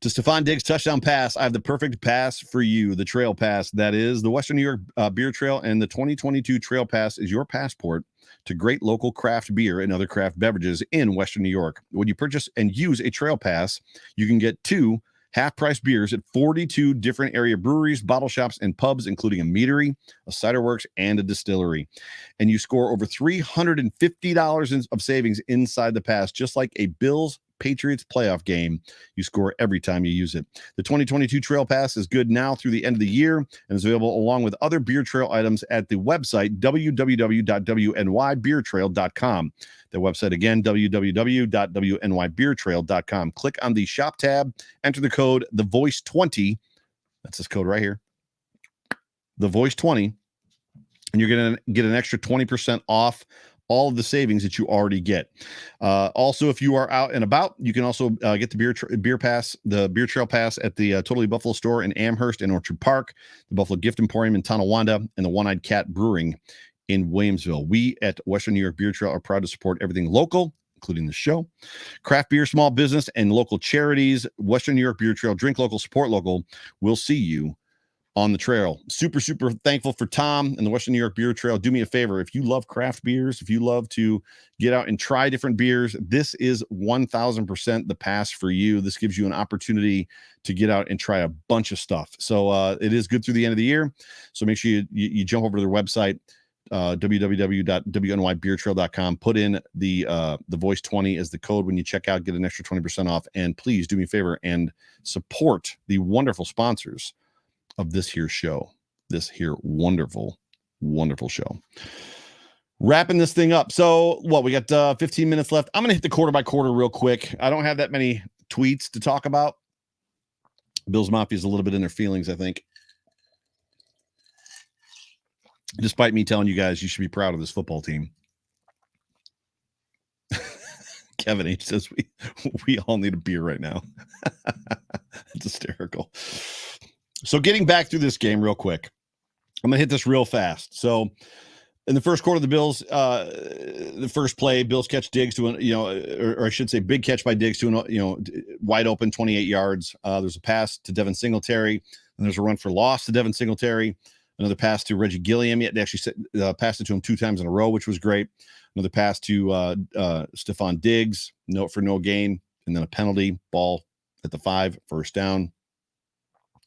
to Stephon Diggs touchdown pass, I have the perfect pass for you, the Trail Pass. That is the Western New York Beer Trail, and the 2022 Trail Pass is your passport to great local craft beer and other craft beverages in Western New York. When you purchase and use a Trail Pass, you can get 2 half-price beers at 42 different area breweries, bottle shops, and pubs, including a meadery, a cider works, and a distillery. And you score over $350 of savings inside the pass, just like a Bills-Patriots playoff game. You score every time you use it. The 2022 Trail Pass is good now through the end of the year and is available along with other beer trail items at the website www.wnYbeertrail.com. The website again, www.wnYbeertrail.com. Click on the shop tab, enter the code, the voice 20. That's this code right here. The voice 20. And you're going to get an extra 20% off all of the savings that you already get. Also, if you are out and about, you can also get the beer trail pass at the Totally Buffalo store in Amherst and Orchard Park, the Buffalo Gift Emporium in Tonawanda, and the One-Eyed Cat Brewing in Williamsville. We at Western New York Beer Trail are proud to support everything local, including the show, craft beer, small business, and local charities. Western New York Beer Trail, drink local, support local. We'll see you on the trail. Super, super thankful for Tom and the Western New York Beer Trail. Do me a favor. If you love craft beers, if you love to get out and try different beers, this is 1000% the pass for you. This gives you an opportunity to get out and try a bunch of stuff. So it is good through the end of the year. So make sure you jump over to their website, www.wnYbeertrail.com. Put in the voice 20 as the code when you check out, get an extra 20% off. And please do me a favor and support the wonderful sponsors of this here show, this here wonderful show. Wrapping this thing up. So we got 15 minutes left. I'm going to hit the quarter by quarter real quick. I don't have that many tweets to talk about. Bills Mafia is a little bit in their feelings, I think. Despite me telling you guys you should be proud of this football team. Kevin H says we all need a beer right now. It's hysterical. So getting back through this game real quick, I'm going to hit this real fast. So in the first quarter, the Bills, the first play, Bills catch Diggs to, or I should say big catch by Diggs to, wide open 28 yards. There's a pass to Devin Singletary, and there's a run for loss to Devin Singletary. Another pass to Reggie Gilliam. They actually passed it to him 2 times in a row, which was great. Another pass to Stephon Diggs, for no gain, and then a penalty, ball at the 5, first down.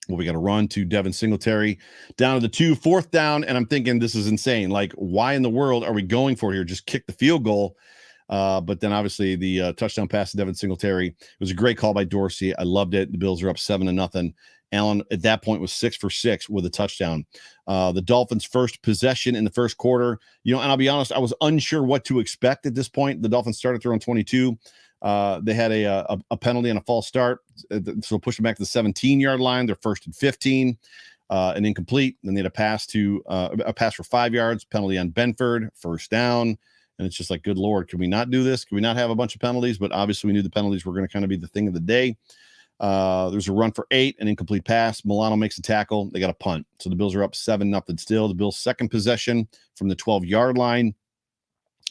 We got a run to Devin Singletary down to the 2, fourth down, and I'm thinking this is insane. Why in the world are we going for it here? Just kick the field goal. But then obviously the touchdown pass to Devin Singletary, it was a great call by Dorsey. I loved it. The Bills are up 7-0. Allen at that point was 6 for 6 with a touchdown. The Dolphins' first possession in the first quarter, and I'll be honest, I was unsure what to expect at this point. The Dolphins started throwing 22. They had a penalty on a false start, so pushed them back to the 17-yard line. They're first and 15, and incomplete. Then they had a pass for 5 yards, penalty on Benford, first down. And it's just like, good Lord, can we not do this? Can we not have a bunch of penalties? But obviously we knew the penalties were going to kind of be the thing of the day. There's a run for 8, an incomplete pass. Milano makes a tackle. They got a punt. So the Bills are up 7-0 still. The Bills' second possession from the 12-yard line.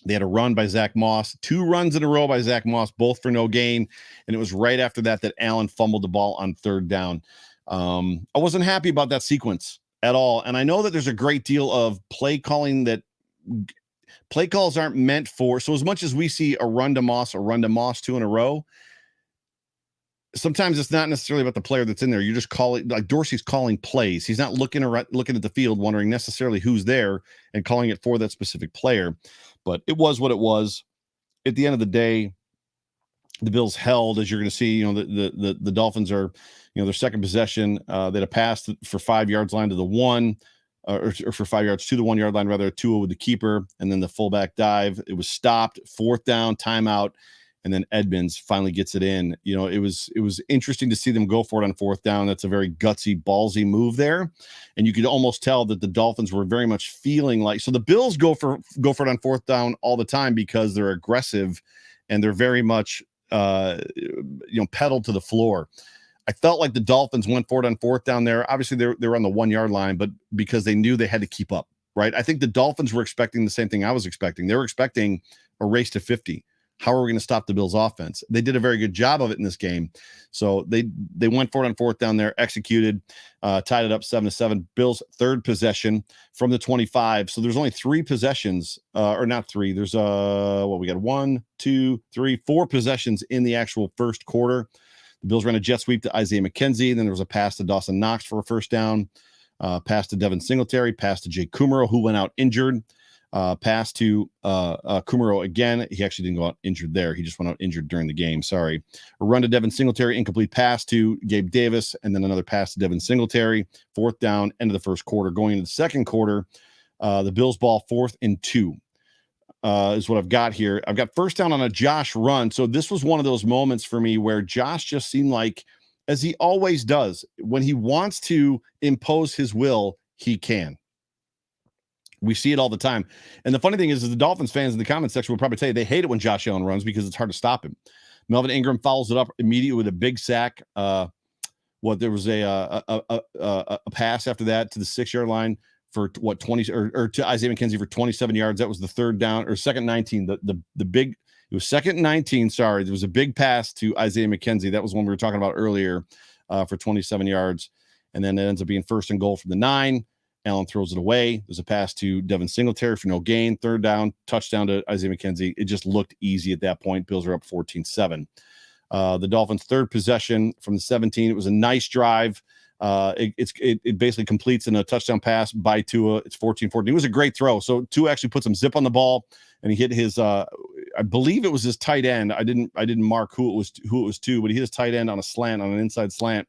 They had a run by Zach Moss, 2 runs in a row by Zach Moss, both for no gain. And it was right after that Allen fumbled the ball on third down. I wasn't happy about that sequence at all. And I know that there's a great deal of play calling that play calls aren't meant for. So as much as we see a run to Moss 2 in a row, sometimes it's not necessarily about the player that's in there. You're just calling, like Dorsey's calling plays. He's not looking at the field, wondering necessarily who's there and calling it for that specific player. But it was what it was. At the end of the day, the Bills held, as you're going to see, the Dolphins are, their second possession, they had a pass for 5 yards line to the 1, or for 5 yards to the 1 yard line, rather, 2 with the keeper, and then the fullback dive. It was stopped, fourth down, timeout, and then Edmonds finally gets it in. It was interesting to see them go for it on fourth down. That's a very gutsy, ballsy move there, and you could almost tell that the Dolphins were very much feeling like. So the Bills go for it on fourth down all the time because they're aggressive and they're very much pedal to the floor. I felt like the Dolphins went for it on fourth down there. Obviously, they're on the 1 yard line, but because they knew they had to keep up, right? I think the Dolphins were expecting the same thing I was expecting. They were expecting a race to 50. How are we going to stop the Bills' offense? They did a very good job of it in this game. So they went for it on fourth down there, executed, tied it up 7-7. Bills' third possession from the 25. So there's only 3 possessions, or not 3. There's we got 1, 2, 3, 4 possessions in the actual first quarter. The Bills ran a jet sweep to Isaiah McKenzie. Then there was a pass to Dawson Knox for a first down, pass to Devin Singletary, pass to Jake Kumaro, who went out injured. Pass to Kumaro again. He actually didn't go out injured there. He just went out injured during the game. Sorry. A run to Devin Singletary, incomplete pass to Gabe Davis, and then another pass to Devin Singletary. Fourth down, end of the first quarter. Going into the second quarter, the Bills ball 4th and 2 is what I've got here. I've got first down on a Josh run. So this was one of those moments for me where Josh just seemed like, as he always does, when he wants to impose his will, he can. We see it all the time. And the funny thing is the Dolphins fans in the comment section will probably tell you they hate it when Josh Allen runs because it's hard to stop him. Melvin Ingram follows it up immediately with a big sack. There was a pass after that to the 6 yard line for 20 or to Isaiah McKenzie for 27 yards. That was the third down or second 19. The big, it was second 19. Sorry. There was a big pass to Isaiah McKenzie. That was one we were talking about earlier for 27 yards. And then it ends up being first and goal from the 9. Allen throws it away. There's a pass to Devin Singletary for no gain. Third down, touchdown to Isaiah McKenzie. It just looked easy at that point. Bills are up 14-7. The Dolphins' third possession from the 17. It was a nice drive. It basically completes in a touchdown pass by Tua. It's 14-14. It was a great throw. So Tua actually put some zip on the ball, and he hit his. I believe it was his tight end. I didn't mark who it was to, but he hit his tight end on a slant, on an inside slant,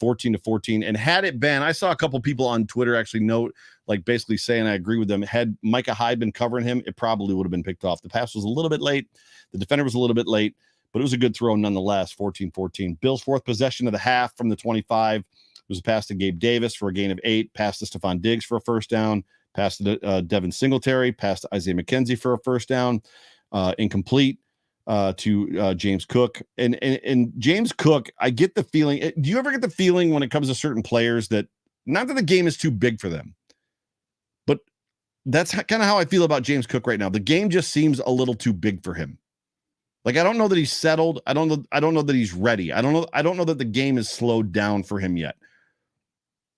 14-14. And had it been, I saw a couple people on Twitter actually note, like basically saying I agree with them. Had Micah Hyde been covering him, it probably would have been picked off. The pass was a little bit late. The defender was a little bit late, but it was a good throw nonetheless. 14-14. Bills' fourth possession of the half from the 25. It was a pass to Gabe Davis for a gain of 8. Pass to Stephon Diggs for a first down. Pass to Devin Singletary. Pass to Isaiah McKenzie for a first down. Incomplete to James Cook. And James Cook, I get the feeling. Do you ever get the feeling when it comes to certain players that not that the game is too big for them, but that's kind of how I feel about James Cook right now. The game just seems a little too big for him. Like, I don't know that he's settled. I don't know that he's ready. I don't know that the game is slowed down for him yet.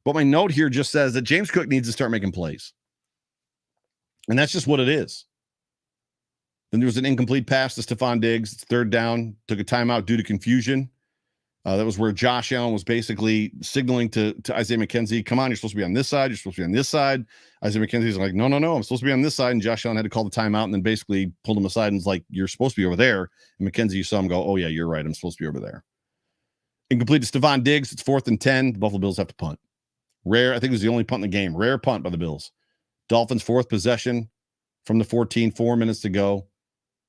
But my note here just says that James Cook needs to start making plays. And that's just what it is. Then there was an incomplete pass to Stephon Diggs. It's third down. Took a timeout due to confusion. That was where Josh Allen was basically signaling to Isaiah McKenzie, come on, you're supposed to be on this side. You're supposed to be on this side. Isaiah McKenzie's like, no, I'm supposed to be on this side. And Josh Allen had to call the timeout and then basically pulled him aside and was like, you're supposed to be over there. And McKenzie, you saw him go, oh, yeah, you're right. I'm supposed to be over there. Incomplete to Stephon Diggs. It's 4th and 10. The Buffalo Bills have to punt. Rare, I think it was the only punt in the game. Rare punt by the Bills. Dolphins' 4th possession from the 14, 4 minutes to go.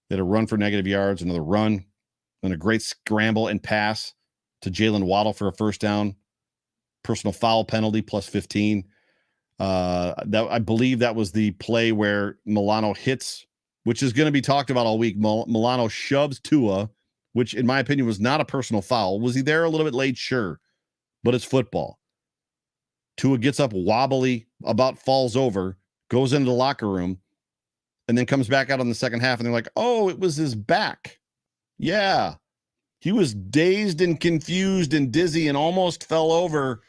They had a run for negative yards, another run, and a great scramble and pass to Jalen Waddle for a first down. Personal foul penalty plus 15. That I believe that was the play where Milano hits, which is going to be talked about all week. Milano shoves Tua, which in my opinion was not a personal foul. Was he there a little bit late? Sure, but it's football. Tua gets up wobbly, about falls over, goes into the locker room, and then comes back out on the second half, and they're like, oh, it was his back. Yeah. He was dazed and confused and dizzy and almost fell over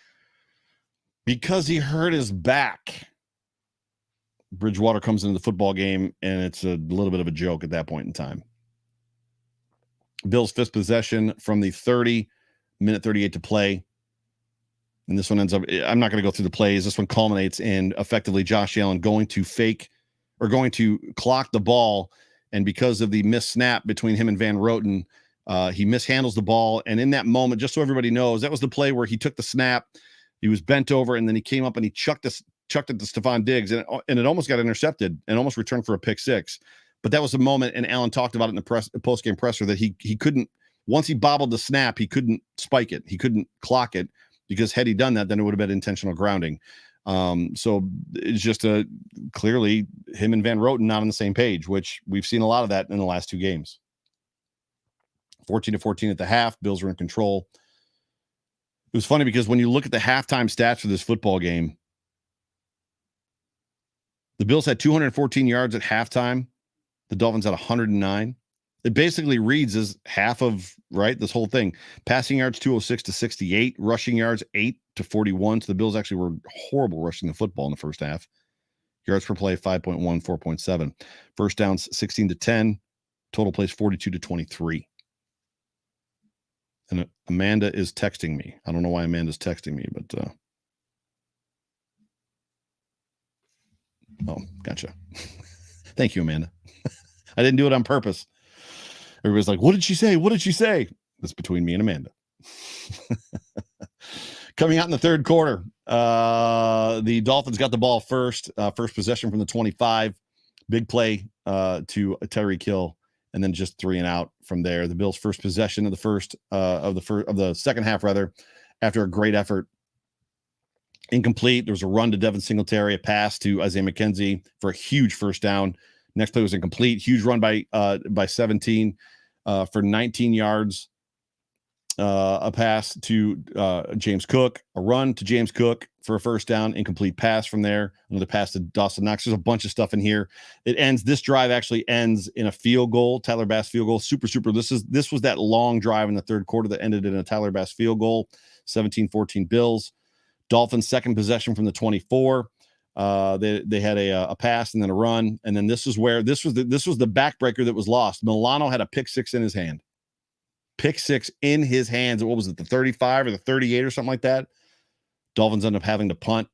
because he hurt his back. Bridgewater comes into the football game, and it's a little bit of a joke at that point in time. Bills' 5th possession from the 30, minute 38 to play. And this one ends up, I'm not going to go through the plays. This one culminates in effectively Josh Allen going to clock the ball. And because of the missed snap between him and Van Roten, he mishandles the ball. And in that moment, just so everybody knows, that was the play where he took the snap, he was bent over, and then he came up and he chucked it to Stephon Diggs, and it almost got intercepted and almost returned for a pick six. But that was the moment, and Allen talked about it in the post-game presser, that he couldn't, once he bobbled the snap, he couldn't spike it. He couldn't clock it, because had he done that, then it would have been intentional grounding. So it's just clearly him and Van Roten not on the same page, which we've seen a lot of that in the last 2 games. 14-14 at the half. Bills were in control. It was funny because when you look at the halftime stats for this football game, the Bills had 214 yards at halftime. The Dolphins had 109. It basically reads as half of, right, this whole thing. Passing yards, 206 to 68. Rushing yards, 8 to 41. So the Bills actually were horrible rushing the football in the first half. Yards per play, 5.1, 4.7. First downs, 16 to 10. Total plays, 42 to 23. And Amanda is texting me. I don't know why Amanda's texting me, but oh, gotcha. Thank you, Amanda. I didn't do it on purpose. Everybody's like, what did she say? What did she say? That's between me and Amanda. Coming out in the third quarter, the Dolphins got the ball first possession from the 25. Big play to Tyreek Hill, and then just 3 and out from there. The Bills' first possession of the second half, rather, after a great effort. Incomplete. There was a run to Devin Singletary, a pass to Isaiah McKenzie for a huge first down. Next play was incomplete. Huge run by 17 for 19 yards. A pass to James Cook. A run to James Cook for a first down. Incomplete pass from there. Another pass to Dawson Knox. There's a bunch of stuff in here. This drive actually ends in a field goal. Tyler Bass field goal. Super. This was that long drive in the third quarter that ended in a Tyler Bass field goal. 17-14 Bills. Dolphins' second possession from the 24. They had a pass and then a run, and then this was the backbreaker that was lost. Milano had a pick six in his hand. Pick six in his hands. What was it, the 35 or the 38 or something like that? Dolphins end up having to punt.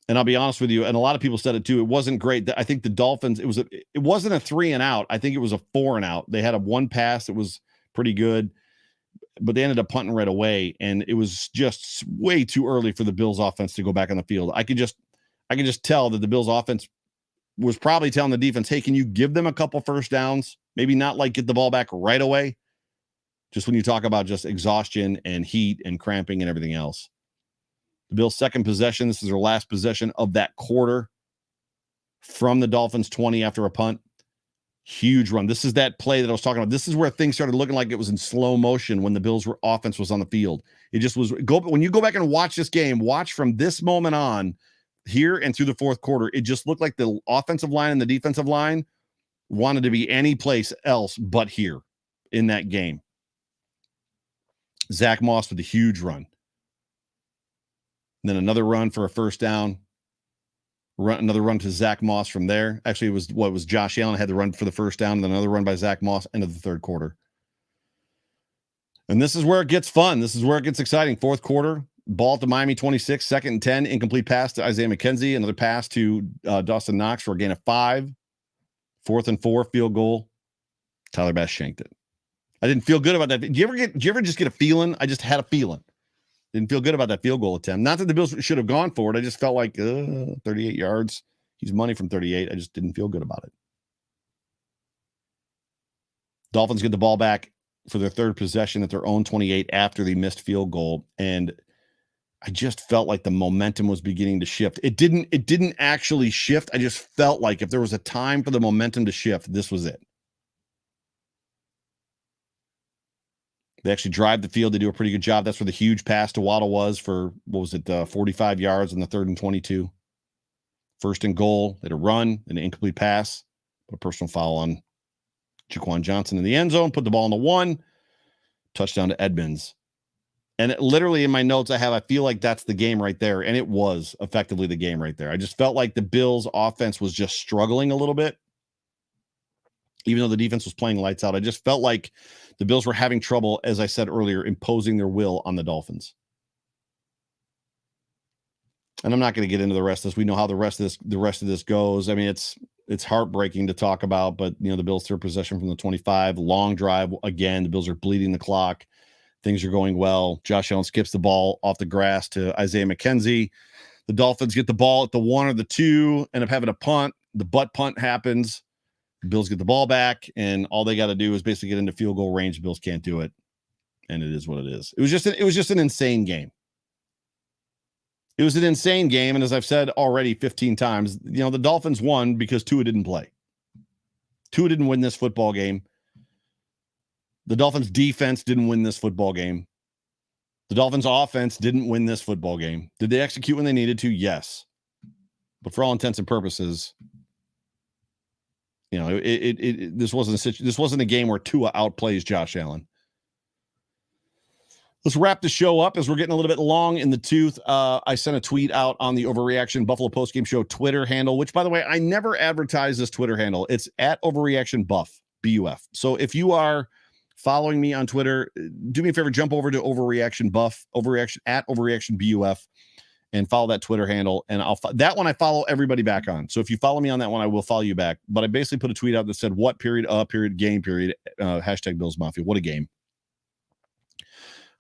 And I'll be honest with you, and a lot of people said it too, it wasn't great. I think the Dolphins, it wasn't a 3 and out. I think it was a 4 and out. They had a one pass that was pretty good, but they ended up punting right away, and it was just way too early for the Bills offense to go back on the field. I could just tell that the Bills offense was probably telling the defense, hey, can you give them a couple first downs? Maybe not like get the ball back right away. Just when you talk about just exhaustion and heat and cramping and everything else. The Bills' second possession, this is their last possession of that quarter from the Dolphins 20 after a punt. Huge run. This is that play that I was talking about. This is where things started looking like it was in slow motion when the Bills' offense was on the field. It just was. When you go back and watch this game, watch from this moment on here and through the fourth quarter, it just looked like the offensive line and the defensive line wanted to be any place else but here in that game. Zach Moss with a huge run. And then another run for a first down. Another run to Zach Moss from there. Actually, it was Josh Allen had the run for the first down, and then another run by Zach Moss, end of the third quarter. And this is where it gets fun. This is where it gets exciting. Fourth quarter, ball to Miami 26, 2nd and 10, incomplete pass to Isaiah McKenzie, another pass to Dawson Knox for a gain of 5. 4th and 4, field goal. Tyler Bass shanked it. I didn't feel good about that. Do you ever just get a feeling? I just had a feeling. Didn't feel good about that field goal attempt. Not that the Bills should have gone for it. I just felt like 38 yards. He's money from 38. I just didn't feel good about it. Dolphins get the ball back for their third possession at their own 28 after the missed field goal. And I just felt like the momentum was beginning to shift. It didn't actually shift. I just felt like if there was a time for the momentum to shift, this was it. They actually drive the field. They do a pretty good job. That's where the huge pass to Waddle was for, 45 yards on the 3rd and 22. 1st and goal. They had a run, an incomplete pass, a personal foul on Jaquan Johnson in the end zone, put the ball on the 1, touchdown to Edmonds. And literally in my notes, I feel like that's the game right there. And it was effectively the game right there. I just felt like the Bills offense was just struggling a little bit. Even though the defense was playing lights out, I just felt like the Bills were having trouble, as I said earlier, imposing their will on the Dolphins. And I'm not going to get into the rest of this. We know how the rest of this goes. I mean, it's heartbreaking to talk about, but the Bills' third possession from the 25, long drive again. The Bills are bleeding the clock. Things are going well. Josh Allen skips the ball off the grass to Isaiah McKenzie. The Dolphins get the ball at the 1 or the 2, end up having a punt. The butt punt happens. The Bills get the ball back, and all they got to do is basically get into field goal range. The Bills can't do it, and it is what it is. It was just an insane game. It was an insane game, and as I've said already 15 times, the Dolphins won because Tua didn't play. Tua didn't win this football game. The Dolphins' defense didn't win this football game. The Dolphins' offense didn't win this football game. Did they execute when they needed to? Yes. But for all intents and purposes, this wasn't a game where Tua outplays Josh Allen. Let's wrap the show up as we're getting a little bit long in the tooth. I sent a tweet out on the Overreaction Buffalo Postgame Show Twitter handle, which, by the way, I never advertise this Twitter handle. It's at Overreaction Buff, B-U-F. So if you are following me on Twitter, do me a favor, jump over to Overreaction Buff, at Overreaction BUF, and follow that Twitter handle. And that one I follow everybody back on. So if you follow me on that one, I will follow you back. But I basically put a tweet out that said, what period, game period, hashtag Bills Mafia. What a game.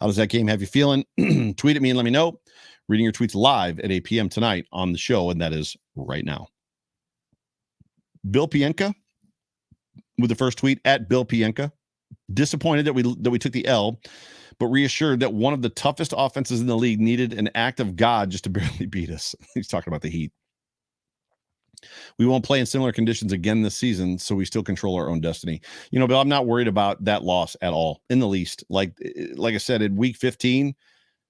How does that game have you feeling? Tweet at me and let me know. Reading your tweets live at 8 p.m. tonight on the show, and that is right now. Bill Pienka with the first tweet at Bill Pienka. Disappointed that we took the L, but reassured that one of the toughest offenses in the league needed an act of God just to barely beat us. He's talking about the Heat. We won't play in similar conditions again this season, so we still control our own destiny. Bill, I'm not worried about that loss at all, in the least. Like I said, in week 15,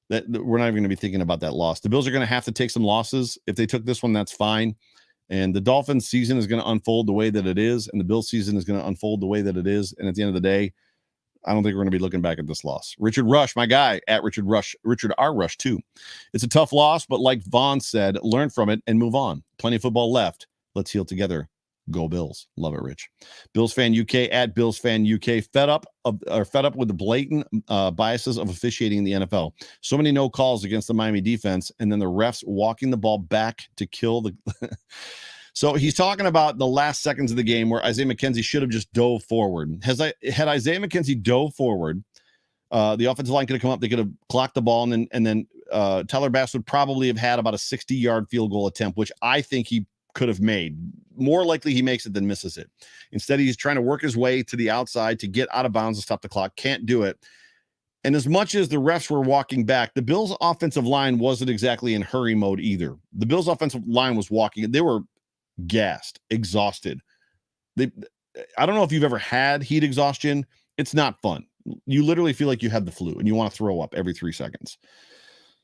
that we're not even going to be thinking about that loss. The Bills are going to have to take some losses. If they took this one, that's fine. And the Dolphins season is going to unfold the way that it is, and the Bills season is going to unfold the way that it is. And at the end of the day, I don't think we're going to be looking back at this loss. Richard Rush, my guy, at Richard R. Rush, too. It's a tough loss, but like Vaughn said, learn from it and move on. Plenty of football left. Let's heal together. Go Bills. Love it, Rich. Bills Fan UK, at Bills Fan UK. Fed up with the blatant biases of officiating in the NFL. So many no calls against the Miami defense, and then the refs walking the ball back to kill the... So he's talking about the last seconds of the game where Isaiah McKenzie should have just dove forward. Had Isaiah McKenzie dove forward, the offensive line could have come up. They could have clocked the ball, and then Tyler Bass would probably have had about a 60-yard field goal attempt, which I think he could have made. More likely he makes it than misses it. Instead, he's trying to work his way to the outside to get out of bounds and stop the clock. Can't do it. And as much as the refs were walking back, the Bills' offensive line wasn't exactly in hurry mode either. The Bills' offensive line was walking. They were gassed, exhausted. I don't know if you've ever had heat exhaustion. It's not fun. You literally feel like you have the flu and you want to throw up every 3 seconds.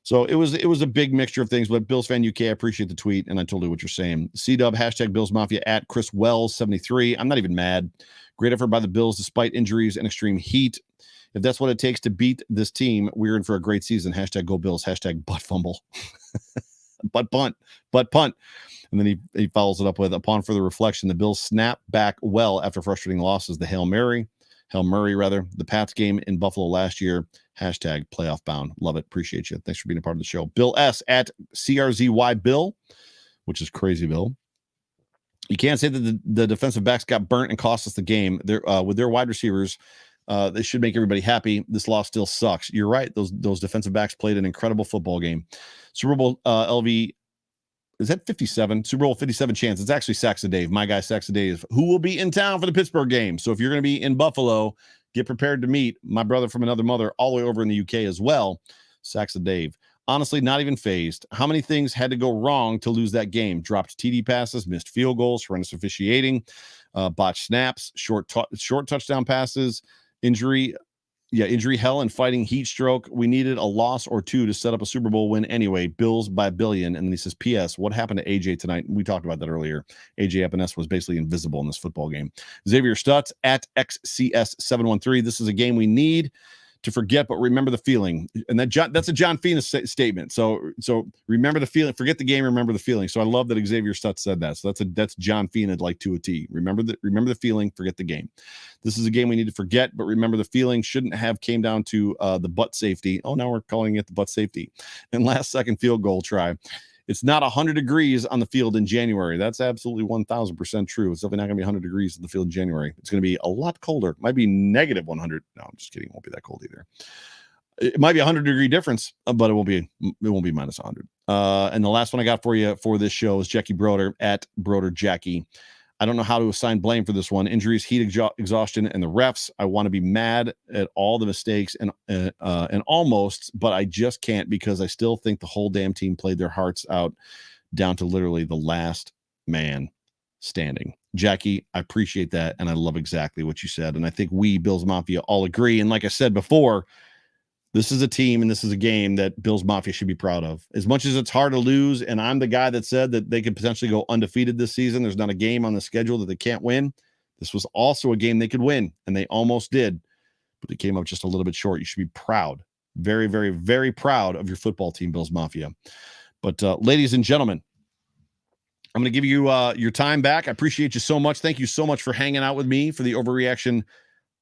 So it was a big mixture of things, but Bills Fan UK, I appreciate the tweet, and I totally what you're saying. C-Dub, hashtag Bills Mafia, at Chris Wells 73. I'm not even mad. Great effort by the Bills despite injuries and extreme heat. If that's what it takes to beat this team, we're in for a great season. Hashtag Go Bills, hashtag butt fumble. butt punt. And then he follows it up with, upon further reflection, the Bills snap back well after frustrating losses. The Hail Mary. Murray, rather. The Pats game in Buffalo last year. Hashtag playoff bound. Love it. Appreciate you. Thanks for being a part of the show. Bill S. at CRZY Bill, which is crazy, Bill. You can't say that the defensive backs got burnt and cost us the game. With their wide receivers, they should make everybody happy. This loss still sucks. You're right. Those defensive backs played an incredible football game. Super Bowl LV, is that 57? Super Bowl 57 chance. It's actually Saxa Dave, my guy Saxa Dave, who will be in town for the Pittsburgh game. So if you're going to be in Buffalo, get prepared to meet my brother from another mother all the way over in the UK as well, Saxa Dave. Honestly, not even phased. How many things had to go wrong to lose that game? Dropped TD passes, missed field goals, horrendous officiating, botched snaps, short touchdown passes, injury hell and fighting heat stroke. We needed a loss or two to set up a Super Bowl win anyway. Bills by $1 billion. And then he says, P.S. What happened to AJ tonight? We talked about that earlier. AJ Epinesa was basically invisible in this football game. Xavier Stutz at XCS713. This is a game we need to forget, but remember the feeling. And that's a John Fina statement. So remember the feeling, forget the game, remember the feeling. So I love that Xavier Stutz said that. So that's John Fina like to a T. Remember the feeling, forget the game. This is a game we need to forget, but remember the feeling. Shouldn't have came down to the butt safety. Oh, now we're calling it the butt safety. And last second field goal try. It's not 100 degrees on the field in January. That's absolutely 1,000% true. It's definitely not going to be 100 degrees in the field in January. It's going to be a lot colder. It might be negative 100. No, I'm just kidding. It won't be that cold either. It might be 100-degree difference, but it won't be minus 100. And the last one I got for you for this show is Jackie Broder at Broder Jackie. I don't know how to assign blame for this one. Injuries, heat exhaustion, and the refs. I want to be mad at all the mistakes and almost, but I just can't because I still think the whole damn team played their hearts out down to literally the last man standing. Jackie, I appreciate that, and I love exactly what you said. And I think we, Bills Mafia, all agree. And like I said before, this is a team and this is a game that Bills Mafia should be proud of. As much as it's hard to lose, and I'm the guy that said that they could potentially go undefeated this season, there's not a game on the schedule that they can't win. This was also a game they could win, and they almost did, but they came up just a little bit short. You should be proud. Very, very, very proud of your football team, Bills Mafia. But ladies and gentlemen, I'm going to give you your time back. I appreciate you so much. Thank you so much for hanging out with me for the Overreaction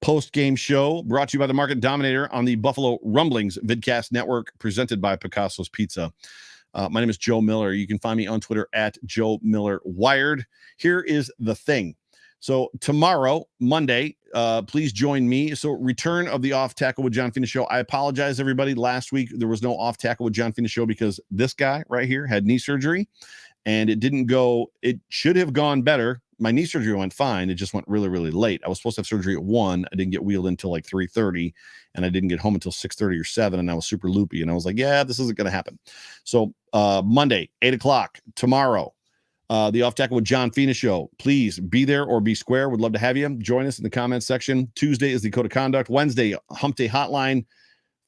post-game show brought to you by the Market Dominator on the Buffalo Rumblings Vidcast Network, presented by Picasso's Pizza. My name is Joe Miller. You can find me on Twitter at Joe Miller Wired. Here is the thing. So tomorrow, Monday, please join me. So return of the Off Tackle with John Fina show. I apologize, everybody. Last week, there was no Off Tackle with John Fina show because this guy right here had knee surgery, and it didn't go. It should have gone better. My knee surgery went fine. It just went really, really late. I was supposed to have surgery at 1. I didn't get wheeled until like 3:30, and I didn't get home until 6:30 or 7, and I was super loopy, and I was like, yeah, this isn't going to happen. So Monday, 8 o'clock, tomorrow, the Off Tackle with John Fina show. Please be there or be square. Would love to have you. Join us in the comments section. Tuesday is the Code of Conduct. Wednesday, Hump Day Hotline.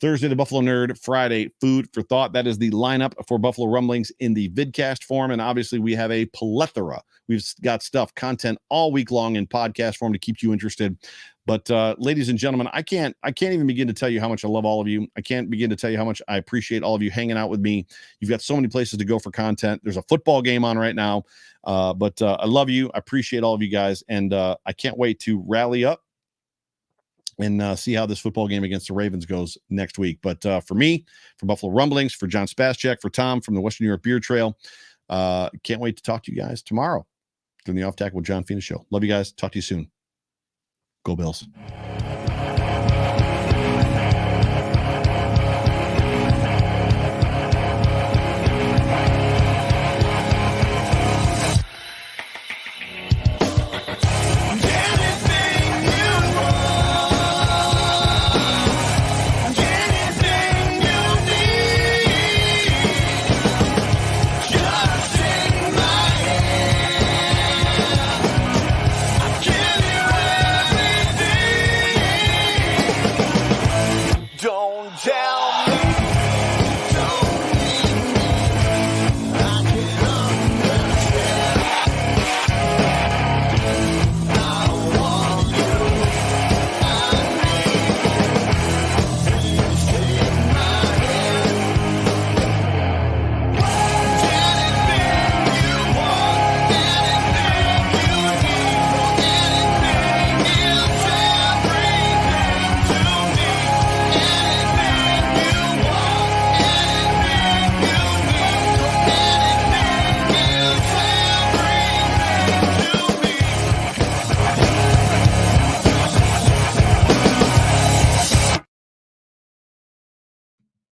Thursday, the Buffalo Nerd. Friday, Food for Thought. That is the lineup for Buffalo Rumblings in the vidcast form. And obviously, we have a plethora. We've got content all week long in podcast form to keep you interested. But ladies and gentlemen, I can't even begin to tell you how much I love all of you. I can't begin to tell you how much I appreciate all of you hanging out with me. You've got so many places to go for content. There's a football game on right now. But I love you. I appreciate all of you guys. And I can't wait to rally up and see how this football game against the Ravens goes next week. But for me, for Buffalo Rumblings, for John Spaschek, for Tom from the Western New York Beer Trail, can't wait to talk to you guys tomorrow during the Off Tackle with John Fina show. Love you guys. Talk to you soon. Go Bills.